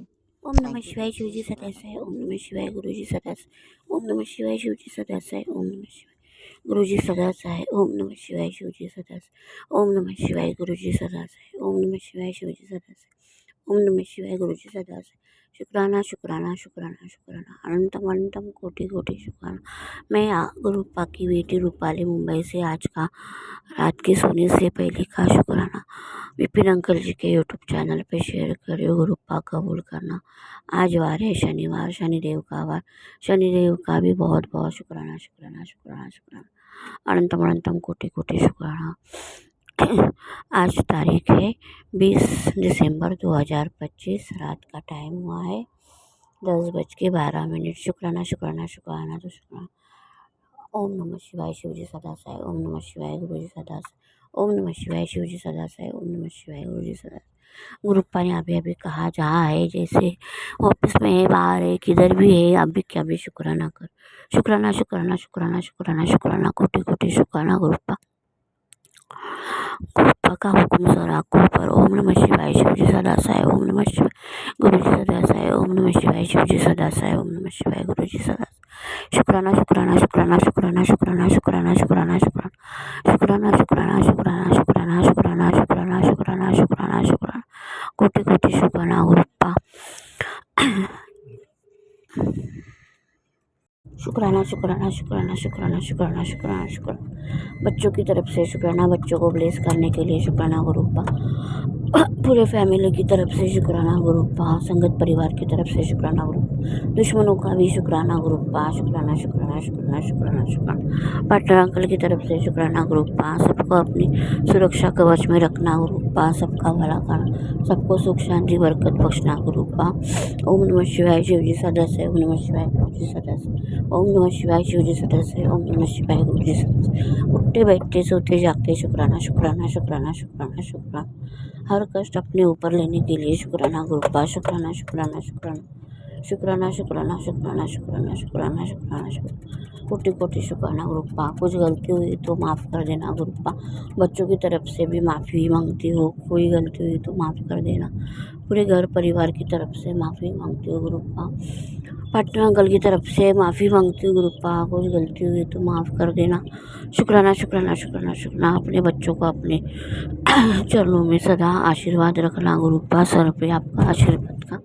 ओम नमः थैंक यू शिवाय गुरु शिव जी। जी शुक्राना सदासाय। गुरु ओम जी। नमः शिवाय गुरु जी सदासाय। ओम नमः शिवाय शिव जी सदासाय। ओम नमः शिवाय गुरु जी सदासाय। ओम नमः शिवाय शिव जी सदासाय। ओम नमः शिवाय गुरु जी सदासाय। ओम नमः शिवाय शिव जी सदासाय। ओम नमः शिवाय गुरु जी सदासाय। शुक्राना शुक्राना शुक्राना शुक्राना अनंतम अनंतम कोटि कोटि शुक्राना। मैं गुरुपा की बेटी रूपाली मुंबई से आज का रात के सोने से पहले का शुक्राना विपिन अंकल जी के यूट्यूब चैनल पे शेयर करियो। गुरुपा कबूल करना। आज वार है शनिवार, शनिदेव का वार। शनिदेव का भी बहुत बहुत शुक्राना शुक्राना शुक्राना शुक्राना अनंतम अनंतम कोटि कोटि शुक्राना। आज तारीख है 20 दिसंबर 2025। रात का टाइम हुआ है 10:12। शुक्राना शुक्राना शुक्राना तो शुक्राना। ओम नमः शिवाय शिव जी सदासाय। ओम नमः शिवाय गुरु जी सदासाय। ओम नमः शिवाय शिव जी सदासाय। ओम नमः शिवाय गुरु जी सदासाय। गुरुपा ने अभी अभी कहा, जहाँ है, जैसे ऑफिस में है, बाहर है, किधर भी है, अभी क्या भी शुक्राना कर। शुक्राना शुक्राना शुक्राना शुक्राना शुक्राना कोटि कोटि शुक्राना गुरुपा। गुरुपा का हुक्म सर आंखों पर। ओम नमः शिवाय शिव जी सदासाय। ओम नमः शिवाय गुरु जी सदासाय। ओम नमः शिवाय शिव जी सदासाय। ओम नमः शिवाय गुरु जी सदासाय। शुक्राना शुक्राना शुक्राना शुक्राना शुक्राना शुक्राना शुक्राना शुक्राना शुक्राना शुक्राना शुक्राना शुक्राना शुक्राना शुक्राना शुक्राना शुक्राना शुक्राना कोटि कोटि शुक्राना गुरुपा। शुक्राना शुक्राना शुक्राना शुक्राना शुक्राना शुक्राना शुक्राना बच्चों की तरफ से शुक्राना। बच्चों को ब्लेस करने के लिए शुक्राना गुरुपा। पूरे फैमिली की तरफ से शुक्राना गुरुपा। संगत परिवार की तरफ से शुक्राना गुरुपा। दुश्मनों का भी शुक्राना गुरुपा। शुक्राना शुक्राना शुक्राना शुक्राना शुक्राना। पार्टनर अंकल की तरफ से शुक्राना गुरुपा। सबको अपनी सुरक्षा कवच में रखना गुरुपा। सबका भला करना, सबको सुख शांति बरकत बख्शना गुरुपा। ओम नमः शिवाय शिव जी सदासाय। ओम नमः शिवाय गुरु जी सदासाय। ओम नमः शिवाय शिव जी सदासाय। ओम नमः शिवाय गुरु जी सदासाय। उठते बैठते सोते जागते शुक्राना शुक्राना शुक्राना शुक्राना शुक्राना। हर कष्ट अपने ऊपर लेने के लिए शुक्राना गुरुपा। शुक्राना शुक्राना शुक्राना शुक्राना शुक्राना शुक्राना शुक्राना शुक्राना शुक्राना शुक्राना कोटि कोटि शुक्राना गुरुपा। कुछ गलती हुई तो माफ़ कर देना गुरुपा। बच्चों की तरफ से भी माफ़ी मांगती हो, कोई गलती हुई तो माफ़ कर देना। पूरे घर परिवार की तरफ से माफ़ी मांगती हो गुरुपा। पार्टनर अंकल की तरफ से माफ़ी मांगती हूँ गुरुपा। कुछ गलती हुई तो माफ़ कर देना। शुक्राना शुक्राना शुक्राना शुक्राना। अपने बच्चों को अपने चरणों में सदा आशीर्वाद रखना गुरुपा। सर पे आपका आशीर्वाद का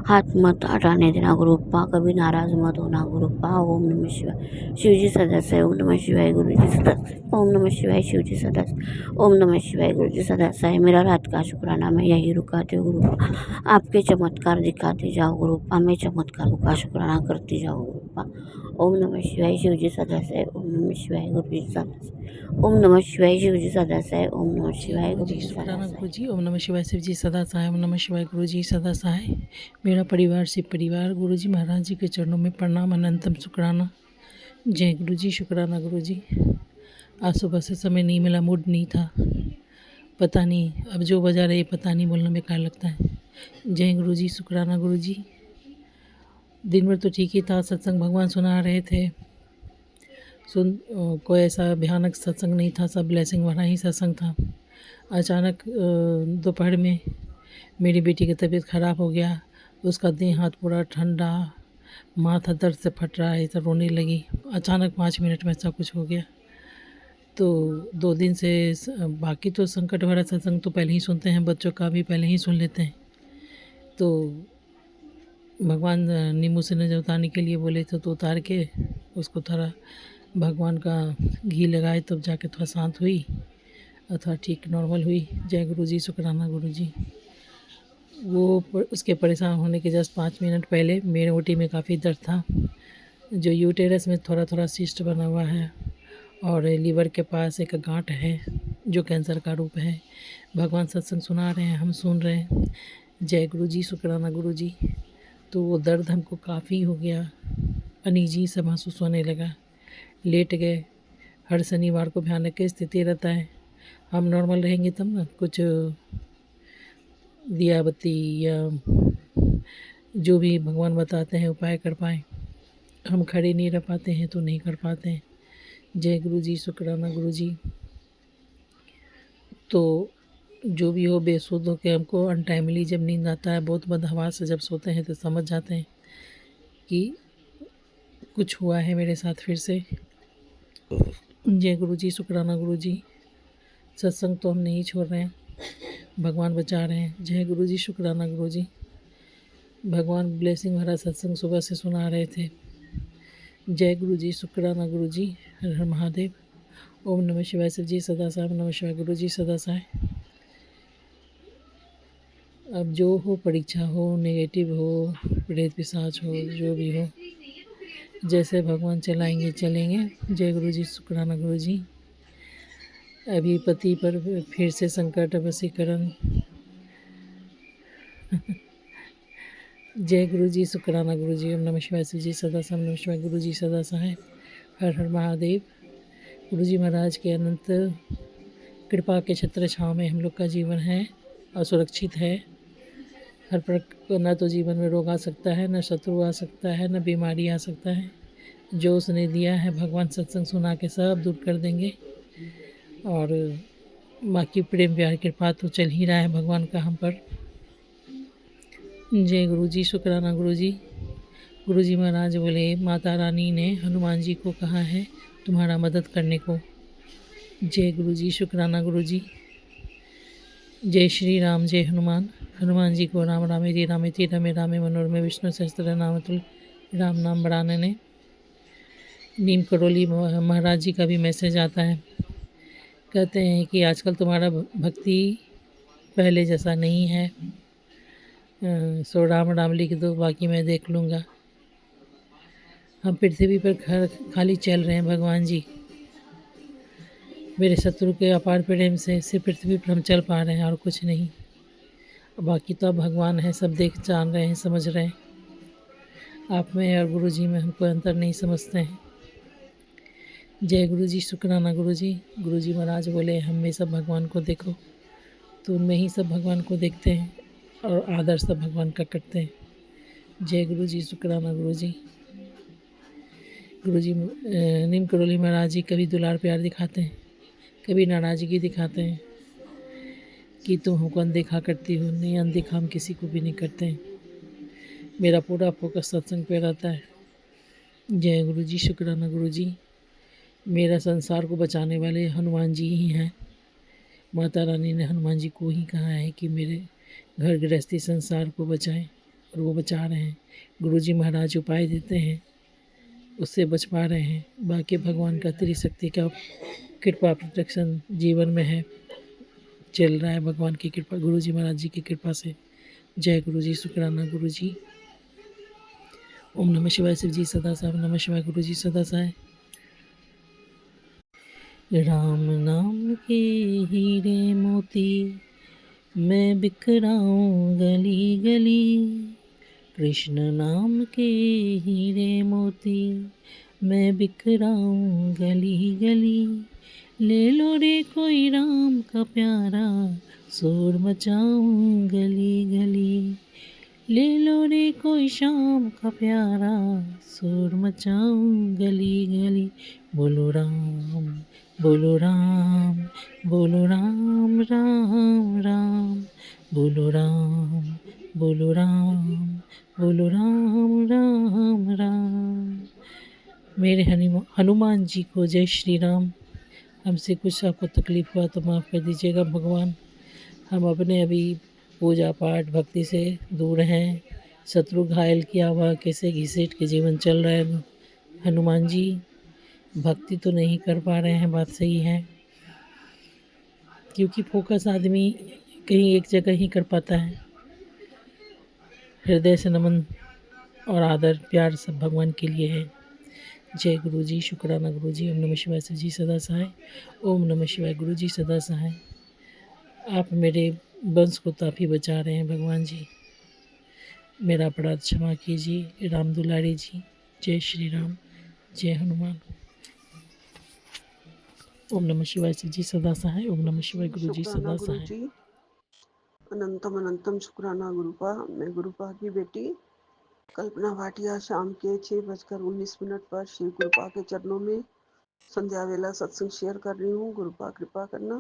हाथ मत हटाने देना गुरुपा। कभी नाराज मत होना गुरुपा। ओम नमः शिवाय शिव जी सदासाय। ओम नमः शिवाय गुरु जी सदासाय। ओम नमः शिवाय शिव जी सदासाय। ओम नमः शिवाय गुरु जी सदासाय। मेरा रात का शुक्राना मैं यही रुकाती हूँ गुरुपा। आपके चमत्कार दिखाते जाओ गुरुपा। मैं चमत्कारों का शुक्राना करती जाओ गुरुपा। ओम नमः शिवाय शिव जी सदासाय। ओम नमः शिवाय गुरु जी सदासाय। ओम नमः शिवाय शिव जी सदासाय। ओम नमः शिवाय गुरु जी शुक्राना सदासाय। गुरु जी। ओम नमः शिवाय शिव जी सदा सहाय। ओम नमः शिवाय गुरु जी सदा सहाय। मेरा परिवार शिव परिवार। गुरु जी महाराज जी के चरणों में प्रणाम, अनंतम शुक्राना। जय गुरु जी। शुक्राना गुरु जी। आज सुबह से समय नहीं मिला, मूड नहीं था, पता नहीं अब जो बजा रहे पता नहीं, बोलना बेकार लगता है। जय गुरु जी। शुक्राना गुरु जी। दिन भर तो ठीक ही था, सत्संग भगवान सुना रहे थे, कोई ऐसा भयानक सत्संग नहीं था, सब ब्लेसिंग वाला ही सत्संग था। अचानक दोपहर में मेरी बेटी की तबीयत ख़राब हो गया, उसका देह हाथ पूरा ठंडा, माथा दर्द से फट रहा है, तो रोने लगी। अचानक 5 मिनट में ऐसा कुछ हो गया। तो 2 दिन से बाकी तो संकट भरा सत्संग तो पहले ही सुनते हैं, बच्चों का भी पहले ही सुन लेते हैं। तो भगवान नींबू से नजर उतारने के लिए बोले थे, तो उतार के उसको थोड़ा भगवान का घी लगाए, तब जाके थोड़ा शांत हुई और थोड़ा ठीक नॉर्मल हुई। जय गुरु जी, शुक्राना गुरु जी। उसके परेशान होने के जस्ट 5 मिनट पहले मेरे ओटी में काफ़ी दर्द था, जो यूटेरस में थोड़ा थोड़ा सिस्ट बना हुआ है और लीवर के पास एक गांठ है जो कैंसर का रूप है। भगवान सत्संग सुना रहे हैं, हम सुन रहे हैं। जय गुरु जी, शुक्राना गुरु जी। तो वो दर्द हमको काफ़ी हो गया, अनईजी सा महसूस होने लगा। लेट गए। हर शनिवार को भयानक स्थिति रहता है। हम नॉर्मल रहेंगे तब ना कुछ दिया बत्ती या जो भी भगवान बताते हैं उपाय कर पाएँ। हम खड़े नहीं रह पाते हैं तो नहीं कर पाते हैं। जय गुरु जी, शुक्राना गुरु जी। तो जो भी हो, बेसुध हो के हमको अनटाइमली जब नींद आता है, बहुत बदहवास से जब सोते हैं तो समझ जाते हैं कि कुछ हुआ है मेरे साथ फिर से। जय गुरु जी, शुक्राना गुरु जी। सत्संग तो हम नहीं छोड़ रहे हैं, भगवान बचा रहे हैं। जय गुरु जी, शुक्राना गुरु जी। भगवान ब्लेसिंग भरा सत्संग सुबह से सुना रहे थे। जय गुरु जी, शुक्राना गुरु जी। हर हर महादेव। ओम नमः शिवाय शिव जी सदा साहब, नमः शिवाय गुरु जी सदा साहब। अब जो हो, परीक्षा हो, नेगेटिव हो, प्रेत पिशाच हो, जो भी हो, जैसे भगवान चलाएंगे चलेंगे। जय गुरु जी, शुक्राना गुरु जी। अभी पति पर फिर से संकट वशीकरण। जय गुरु जी, शुक्राना गुरु जी। ओम नमः शिवाय शिव जी सदा साहब, नमः शिवाय गुरु जी सदा साहब। हर हर महादेव। गुरु जी महाराज के अनंत कृपा के छत्र छाँव में हम लोग का जीवन है और सुरक्षित है। हर प्रकार न तो जीवन में रोग आ सकता है, न शत्रु आ सकता है, न बीमारी आ सकता है। जो उसने दिया है भगवान सत्संग सुना के सब दूर कर देंगे। और बाकी प्रेम प्यार कृपा तो चल ही रहा है भगवान का हम पर। जय गुरु जी, शुक्राना गुरु जी। गुरु जी महाराज बोले, माता रानी ने हनुमान जी को कहा है तुम्हारा मदद करने को। जय गुरु जी, शुक्राना गुरु जी। जय श्री राम, जय हनुमान। हनुमान जी को राम रामे रामे रमे रामे मनोरमे विष्णु सहस्त्र नामतुल राम नाम बढ़ाने ने। नीम करोली महाराज जी का भी मैसेज आता है, कहते हैं कि आजकल तुम्हारा भक्ति पहले जैसा नहीं है, सो राम राम लिख दो, बाकी मैं देख लूँगा। हम पृथ्वी पर खाली चल रहे हैं भगवान जी। मेरे शत्रु के अपार प्रेम से सिर्फ पृथ्वी पर हम चल पा रहे हैं और कुछ नहीं। बाकी तो अब भगवान है, सब देख जान रहे हैं, समझ रहे हैं। आप में और गुरु जी में हम कोई अंतर नहीं समझते हैं। जय गुरु जी, शुक्राना गुरु जी। गुरु जी महाराज बोले, हम में सब भगवान को देखो, तो उनमें ही सब भगवान को देखते हैं और आदर सब भगवान का करते हैं। जय गुरु जी, शुक्राना गुरु जी। गुरु जी नीम करोली महाराज जी कभी दुलार प्यार दिखाते हैं, कभी नाराज़गी दिखाते हैं कि तुम हमको अनदेखा करती हो। नहीं, अनदेखा हम किसी को भी नहीं करते हैं। मेरा पूरा फोकस सत्संग पे रहता है। जय गुरु जी, शुक्राना गुरु जी। मेरा संसार को बचाने वाले हनुमान जी ही हैं। माता रानी ने हनुमान जी को ही कहा है कि मेरे घर गृहस्थी संसार को बचाएं, और वो बचा रहे हैं। गुरु जी महाराज उपाय देते हैं, उससे बच पा रहे हैं। बाकी भगवान का त्रिशक्ति का कृपा प्रोटेक्शन जीवन में है, चल रहा है भगवान की कृपा, गुरु जी महाराज जी की कृपा से। जय गुरु जी, शुक्राना गुरु जी। ओम नमः शिवाय शिव जी सदा साहब, नमः शिवाय गुरु जी सदा साहब। राम नाम के हीरे मोती मैं बिखराऊं गली गली, कृष्ण नाम के हीरे मोती मैं बिखराऊं गली गली। ले लो रे कोई राम का प्यारा, शोर मचाऊं गली गली। ले लो रे कोई शाम का प्यारा, शोर मचाऊं गली गली। बोलो राम बोलो राम बोलो राम राम राम बोलो राम बोलो राम बोलो राम राम राम। मेरे हनुमान जी को जय श्री राम। हमसे कुछ आपको तकलीफ़ हुआ तो माफ़ कर दीजिएगा भगवान। हम अपने अभी पूजा पाठ भक्ति से दूर हैं। शत्रु घायल किया हुआ कैसे घिसेट के जीवन चल रहा है। हनुमान जी भक्ति तो नहीं कर पा रहे हैं, बात सही है, क्योंकि फोकस आदमी कहीं एक जगह ही कर पाता है। हृदय से नमन और आदर प्यार सब भगवान के लिए है। जय गुरु जी, शुक्राना गुरु जी। ओम नमः शिवाय शिव जी सदा सहाय। ओम नमः शिवाय गुरु जी सदा सहाय। आप मेरे वंश को तो आप ही बचा रहे हैं भगवान जी। मेरा अपराध क्षमा कीजिए राम दुलारी जी। जय श्री राम, जय हनुमान। ओम नमः शिवाय शिव जी सदा सहाय। ओम नमः शिवाय गुरु जी शुक्राना सदा गुरु सहाय। जी, अनंतम अनंतम शुक्राना गुरुपा। मैं गुरुपा की बेटी कल्पना भाटिया शाम के 6:19 पर श्री गुरुपा के चरणों में संध्या वेला सत्संग शेयर कर रही हूँ। गुरुपा कृपा करना।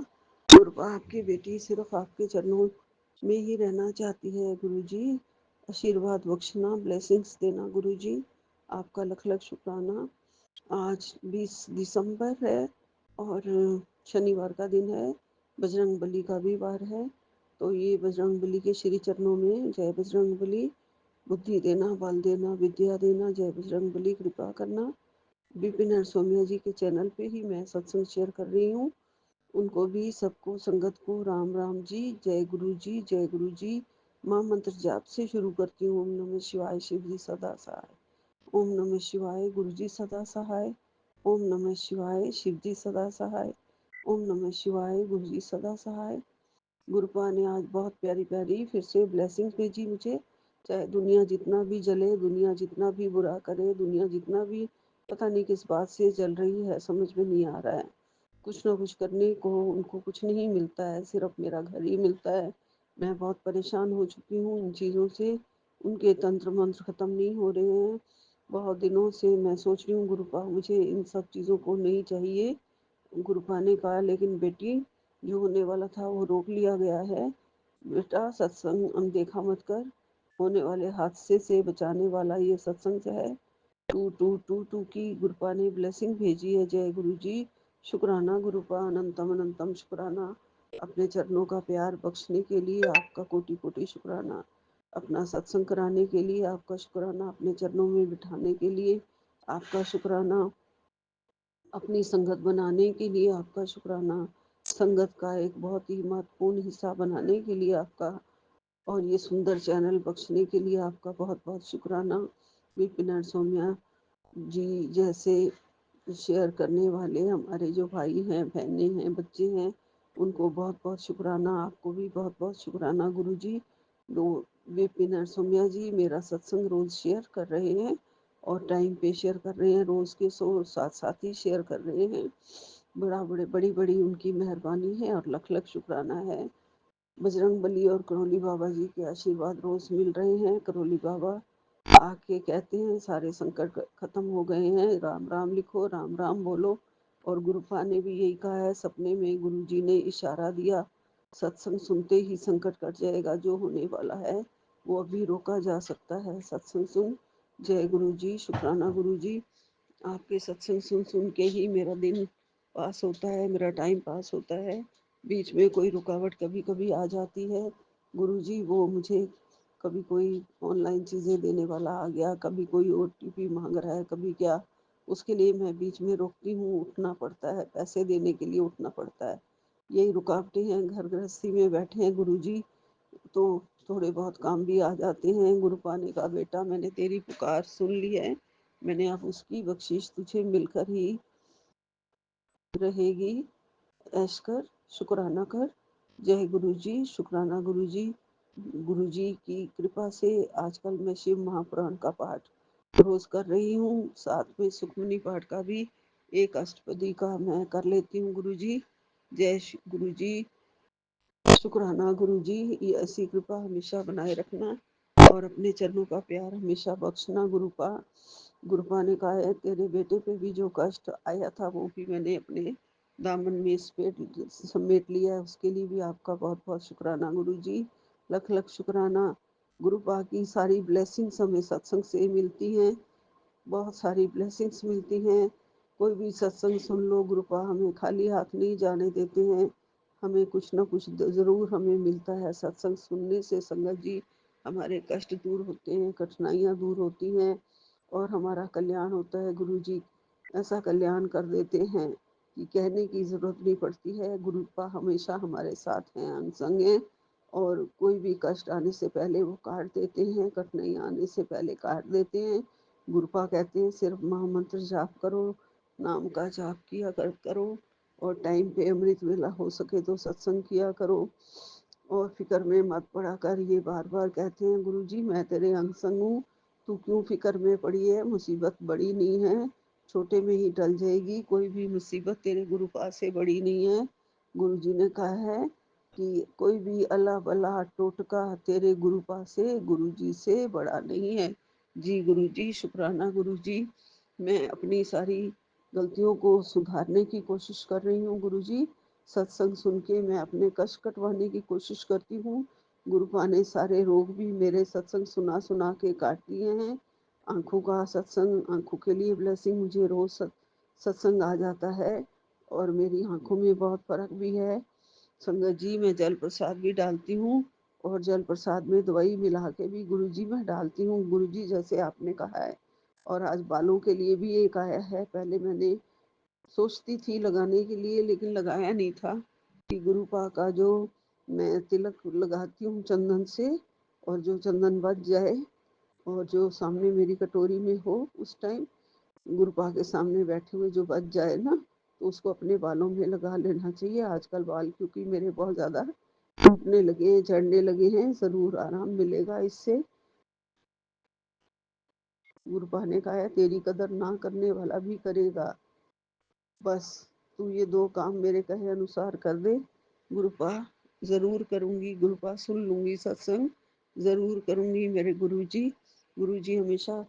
गुरुपा आपकी बेटी सिर्फ आपके चरणों में ही रहना चाहती है। गुरु जी आशीर्वाद बख्शना, ब्लेसिंग्स देना। गुरु जी आपका लख लख शुक्राना। आज 20 दिसंबर है और शनिवार का दिन है, बजरंग बली का भी वार है। तो ये बजरंग बली के श्री चरणों में जय बजरंग बली, बुद्धि देना, बल देना, विद्या देना। जय बजरंग बली कृपा करना। विपिन और सौम्या जी के चैनल पे ही मैं सत्संग शेयर कर रही हूँ। उनको भी सबको संगत को राम राम जी, जय गुरु जी, जय गुरु जी। माँ मंत्र जाप से शुरू करती हूँ। ओम नमः शिवाय शिव जी सदा सहाय। ओम नमः शिवाय गुरु जी सदा सहाय। ओम नमः शिवाय शिव जी सदा सहाय। ओम नमः शिवाय गुरु जी सदा सहाय। गुरुपा ने आज बहुत प्यारी प्यारी फिर से ब्लेसिंग्स भेजी मुझे। चाहे दुनिया जितना भी जले, दुनिया जितना भी बुरा करे, दुनिया जितना भी पता नहीं किस बात से जल रही है, समझ में नहीं आ रहा है। कुछ ना कुछ करने को उनको कुछ नहीं मिलता है, सिर्फ मेरा घर ही मिलता है। मैं बहुत परेशान हो चुकी हूँ इन चीज़ों से। उनके तंत्र मंत्र खत्म नहीं हो रहे हैं। बहुत दिनों से मैं सोच रही हूँ गुरुपा मुझे इन सब चीज़ों को नहीं चाहिए। गुरुपा ने कहा लेकिन बेटी जो होने वाला था वो रोक लिया गया है। बेटा सत्संग अनदेखा मत कर, होने वाले हादसे से बचाने वाला ये सत्संग है। टू टू टू टू की गुरुपा ने ब्लेसिंग भेजी है। जय गुरु जी, शुक्राना गुरुपा, अनंतम अनंतम शुक्राना। अपने चरणों का प्यार बख्शने के लिए आपका कोटि कोटि शुक्राना। अपना सत्संग कराने के लिए आपका शुक्राना। अपने चरणों में बिठाने के लिए आपका शुक्राना। अपनी संगत बनाने के लिए आपका शुक्राना। संगत का एक बहुत ही महत्वपूर्ण हिस्सा बनाने के लिए आपका, और ये सुंदर चैनल बख्शने के लिए आपका बहुत बहुत शुक्राना। विपिन और सौम्या जी जैसे शेयर करने वाले हमारे जो भाई हैं, बहनें हैं, बच्चे हैं, उनको बहुत बहुत शुक्राना। आपको भी बहुत बहुत शुक्राना गुरु जी। दो विपिन और सौम्या जी मेरा सत्संग रोज शेयर कर रहे हैं और टाइम पे शेयर कर रहे हैं। रोज के साथ साथ ही शेयर कर रहे हैं। बड़ी बड़ी उनकी मेहरबानी है और लख लख शुक्राना है। बजरंग बली और करोली बाबा जी के आशीर्वाद रोज मिल रहे हैं। करोली बाबा आके कहते हैं सारे संकट खत्म हो गए हैं, राम राम लिखो, राम राम बोलो। और गुरुपा ने भी यही कहा है। सपने में गुरु जी ने इशारा दिया, सत्संग सुनते ही संकट कट जाएगा। जो होने वाला है वो अभी रोका जा सकता है। सत्संग सुन। जय गुरु जी, शुक्राना गुरु जी। आपके सत्संग सुन सुन के ही मेरा दिन पास होता है, मेरा टाइम पास होता है। बीच में कोई रुकावट कभी कभी आ जाती है गुरुजी, वो मुझे कभी कोई ऑनलाइन चीज़ें देने वाला आ गया, कभी कोई ओटीपी मांग रहा है, कभी क्या, उसके लिए मैं बीच में रोकती हूँ। उठना पड़ता है, पैसे देने के लिए उठना पड़ता है। यही रुकावटें हैं। घर गृहस्थी में बैठे हैं गुरुजी, तो थोड़े बहुत काम भी आ जाते हैं। गुरु पाने का बेटा, मैंने तेरी पुकार सुन ली है, मैंने अब उसकी बख्शिश तुझे मिलकर ही रहेगी। ऐश कर, शुक्राना कर। जय गुरु जी, शुक्राना गुरु जी। गुरु जी की कृपा से आजकल मैं शिव महापुराण का पाठ रोज कर रही हूँ। साथ में सुखमनी पाठ का भी एक अष्टपदी का मैं कर लेती हूँ गुरु जी। गुरु जी, शुक्राना गुरु जी। ये ऐसी कृपा हमेशा बनाए रखना और अपने चरणों का प्यार हमेशा बख्शना गुरुपा। गुरुपा ने कहा है तेरे बेटे पे भी जो कष्ट आया था वो भी मैंने अपने दामन में समेट लिया है, उसके लिए भी आपका बहुत बहुत शुक्राना गुरु जी, लख लख शुक्राना। गुरुपा की सारी ब्लेसिंग्स हमें सत्संग से मिलती हैं, बहुत सारी ब्लेसिंग्स मिलती हैं। कोई भी सत्संग सुन लो, गुरुपा हमें खाली हाथ नहीं जाने देते हैं, हमें कुछ ना कुछ ज़रूर हमें मिलता है सत्संग सुनने से। संगत जी, हमारे कष्ट दूर होते हैं, कठिनाइयाँ दूर होती हैं और हमारा कल्याण होता है। गुरु जी ऐसा कल्याण कर देते हैं कि कहने की ज़रूरत नहीं पड़ती है। गुरुपा हमेशा हमारे साथ हैं, अंग संग हैं और कोई भी कष्ट आने से पहले वो काट देते हैं, कठिनाइयाँ आने से पहले काट देते हैं। गुरुपा कहते हैं सिर्फ महामंत्र जाप करो, नाम का जाप किया करो और टाइम पे अमृत वेला हो सके तो सत्संग किया करो और फिक्र में मत पड़ा कर। ये बार बार कहते हैं गुरु जी मैं तेरे अंग संग हूँ, तू क्यों फिक्र में पड़ी है, मुसीबत बड़ी नहीं है, छोटे में ही टल जाएगी, कोई भी मुसीबत तेरे गुरुपा से बड़ी नहीं है। गुरु जी ने कहा है कि कोई भी अला बला टोटका तेरे गुरुपा से, गुरु जी से बड़ा नहीं है। जी गुरु जी, शुक्राना गुरु जी। मैं अपनी सारी गलतियों को सुधारने की कोशिश कर रही हूँ गुरु जी। सत्संग सुन के मैं अपने कष्ट कटवाने की कोशिश करती हूँ। गुरुपा ने सारे रोग भी मेरे सत्संग सुना सुना के काट दिए हैं। आँखों का सत्संग, आँखों के लिए ब्लेसिंग, मुझे रोज सत्संग आ जाता है और मेरी आँखों में बहुत फर्क भी है। संगत जी मैं जल प्रसाद भी डालती हूँ और जल प्रसाद में दवाई मिला के भी गुरु जी मैं डालती हूँ गुरु जी, जैसे आपने कहा है। और आज बालों के लिए भी एक आया है, पहले मैंने सोचती थी लगाने के लिए लेकिन लगाया नहीं था कि गुरुपा का जो मैं तिलक लगाती हूँ चंदन से, और जो चंदन बच जाए और जो सामने मेरी कटोरी में हो उस टाइम गुरुपा के सामने बैठे हुए जो बच जाए ना, तो उसको अपने बालों में लगा लेना चाहिए। आजकल बाल क्योंकि मेरे बहुत ज़्यादा टूटने लगे हैं, झड़ने लगे हैं, ज़रूर आराम मिलेगा इससे। गुरुपा ने कहा है तेरी कदर ना करने वाला भी करेगा, बस तू ये दो काम मेरे कहे अनुसार कर दे। गुरुपा ज़रूर करूँगी, गुरुपा सुन लूँगी सत्संग, ज़रूर करूँगी मेरे गुरु जी। गुरु जी हमेशा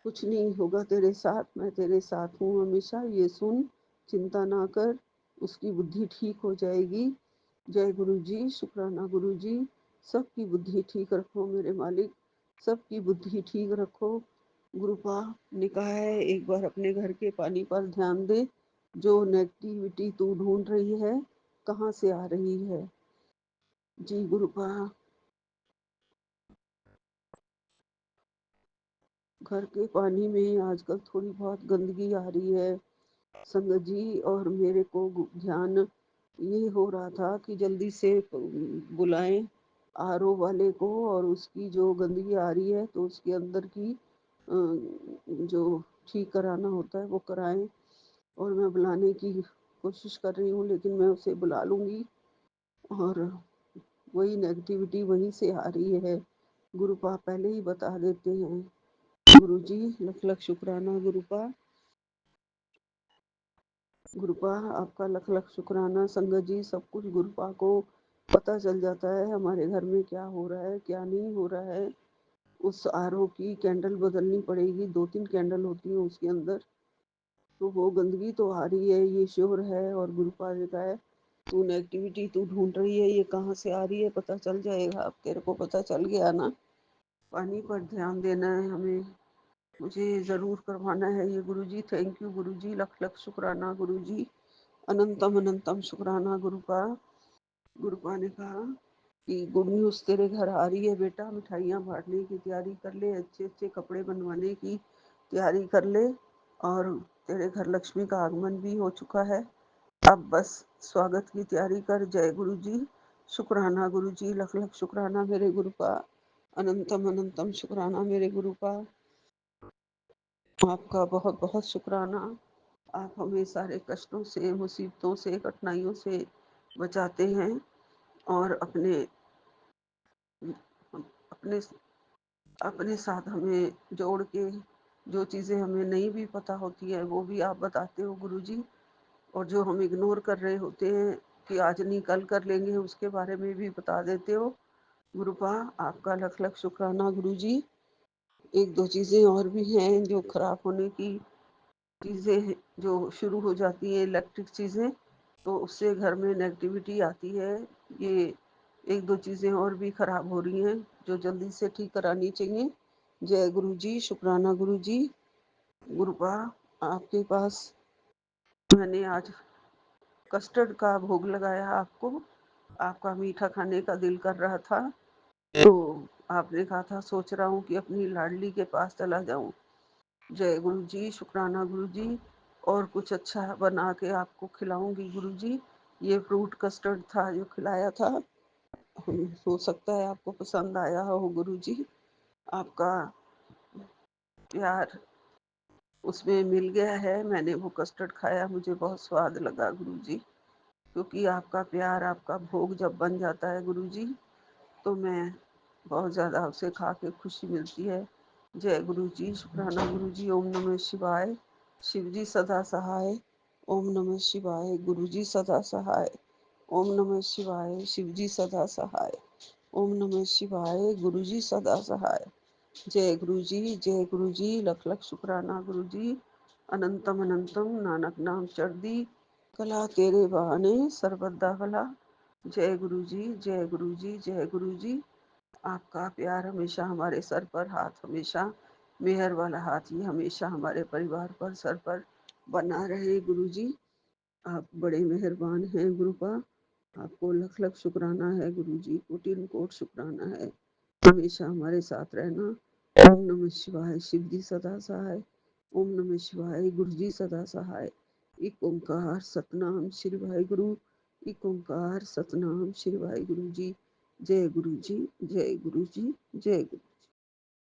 कुछ नहीं होगा तेरे साथ, मैं तेरे साथ हूँ हमेशा, ये सुन, चिंता ना कर, उसकी बुद्धि ठीक हो जाएगी। जय गुरु जी, शुक्राना गुरु जी। सबकी बुद्धि ठीक रखो मेरे मालिक, सबकी बुद्धि ठीक रखो। गुरुपा ने कहा है एक बार अपने घर के पानी पर ध्यान दे, जो नेगेटिविटी तू ढूंढ रही है कहाँ से आ रही है। जी गुरुपा, घर के पानी में आजकल थोड़ी बहुत गंदगी आ रही है संगत जी, और मेरे को ध्यान ये हो रहा था कि जल्दी से बुलाएं आरओ वाले को और उसकी जो गंदगी आ रही है तो उसके अंदर की जो ठीक कराना होता है वो कराएं। और मैं बुलाने की कोशिश कर रही हूँ लेकिन मैं उसे बुला लूँगी और वही नेगेटिविटी वहीं से आ रही है। गुरुपा पहले ही बता देते हैं। गुरु जी लख लख शुक्राना गुरुपा। गुरुपा आपका लख लख शुक्राना। संगत जी सब कुछ गुरुपा को पता चल जाता है हमारे घर में क्या हो रहा है क्या नहीं हो रहा है। उस आरओ की कैंडल बदलनी पड़ेगी, 2-3 कैंडल होती है उसके अंदर, तो वो गंदगी तो आ रही है ये श्योर है। और गुरुपा ने कहा है तू नेगेटिविटी तू ढूंढ रही है, ये कहाँ से आ रही है पता चल जाएगा। अब तेरे को पता चल गया ना, पानी पर ध्यान देना है हमें, मुझे ज़रूर करवाना है ये गुरु जी। थैंक यू गुरु जी, लख लख शुक्राना गुरु जी, अनंतम अनंतम शुक्राना गुरुपा। गुरुपा ने कहा कि गुड न्यूज़ तेरे घर आ रही है बेटा, मिठाइयाँ बांटने की तैयारी कर ले, अच्छे अच्छे कपड़े बनवाने की तैयारी कर ले, और तेरे घर लक्ष्मी का आगमन भी हो चुका है, अब बस स्वागत की तैयारी कर। जय गुरु जी, शुक्राना गुरु जी, लख लख शुक्राना मेरे गुरुपा, अनंतम अनंतम शुक्राना मेरे गुरुपा। आपका बहुत बहुत शुक्राना। आप हमें सारे कष्टों से, मुसीबतों से, कठिनाइयों से बचाते हैं और अपने अपने अपने साथ हमें जोड़ के जो चीज़ें हमें नहीं भी पता होती है वो भी आप बताते हो गुरु जी। और जो हम इग्नोर कर रहे होते हैं कि आज नहीं कल कर लेंगे, उसके बारे में भी बता देते हो। गुरुपा आपका लख लख शुक्राना गुरु जी। एक दो चीज़ें और भी हैं जो खराब होने की चीज़ें जो शुरू हो जाती हैं, इलेक्ट्रिक चीज़ें, तो उससे घर में नेगेटिविटी आती है। ये एक दो चीज़ें और भी खराब हो रही हैं जो जल्दी से ठीक करानी चाहिए। जय गुरु जी, शुक्राना गुरु जी। गुरुपा आपके पास मैंने आज कस्टर्ड का भोग लगाया आपको। आपका मीठा खाने का दिल कर रहा था, तो आपने कहा था सोच रहा हूँ कि अपनी लाडली के पास चला जाऊं। जय गुरु जी, शुक्राना गुरु जी। और कुछ अच्छा बना के आपको खिलाऊंगी गुरु जी। ये फ्रूट कस्टर्ड था जो खिलाया था, हो सकता है आपको पसंद आया हो गुरु जी। आपका प्यार उसमें मिल गया है। मैंने वो कस्टर्ड खाया, मुझे बहुत स्वाद लगा गुरु जी। क्योंकि आपका प्यार, आपका भोग जब बन जाता है गुरु जी, तो मैं बहुत ज़्यादा उसे खा के खुशी मिलती है। जय गुरु जी, शुक्राना गुरु जी। ओम नमः शिवाय। शिव जी सदा सहाय। ओम नमः शिवाय। गुरु जी सदा सहाय। ओम नमः शिवाय। शिव जी सदा सहाय। ओम नमः शिवाय। गुरु जी सदा सहाय। जय गुरु जी, जय गुरु जी। लख लख शुक्राना गुरु जी। अनंतम अनंतम नानक नाम चढ़दी, कला तेरे बहाने सर्वदा भला। जय गुरु जी, जय गुरु जी, जय गुरु जी। आपका प्यार हमेशा हमारे सर पर, हाथ हमेशा मेहर वाला हाथ ही हमेशा हमारे परिवार पर, सर पर बना रहे गुरु जी। आप बड़े मेहरबान हैं गुरुपा। आपको लख लख शुक्राना है गुरु जी, कोटिन कोट शुक्राना है हमेशा हमारे साथ रहना। ओम नमः शिवाय। शिव जी सदा सहाय। ओम नमः शिवाय। गुरु जी सदा सहाय। एक ओंकार सतनाम श्री वाहे गुरु। एक ओंकार सतनाम श्री वाहे गुरु जी। जय गुरु जी, जय गुरु जी, जय गुरु।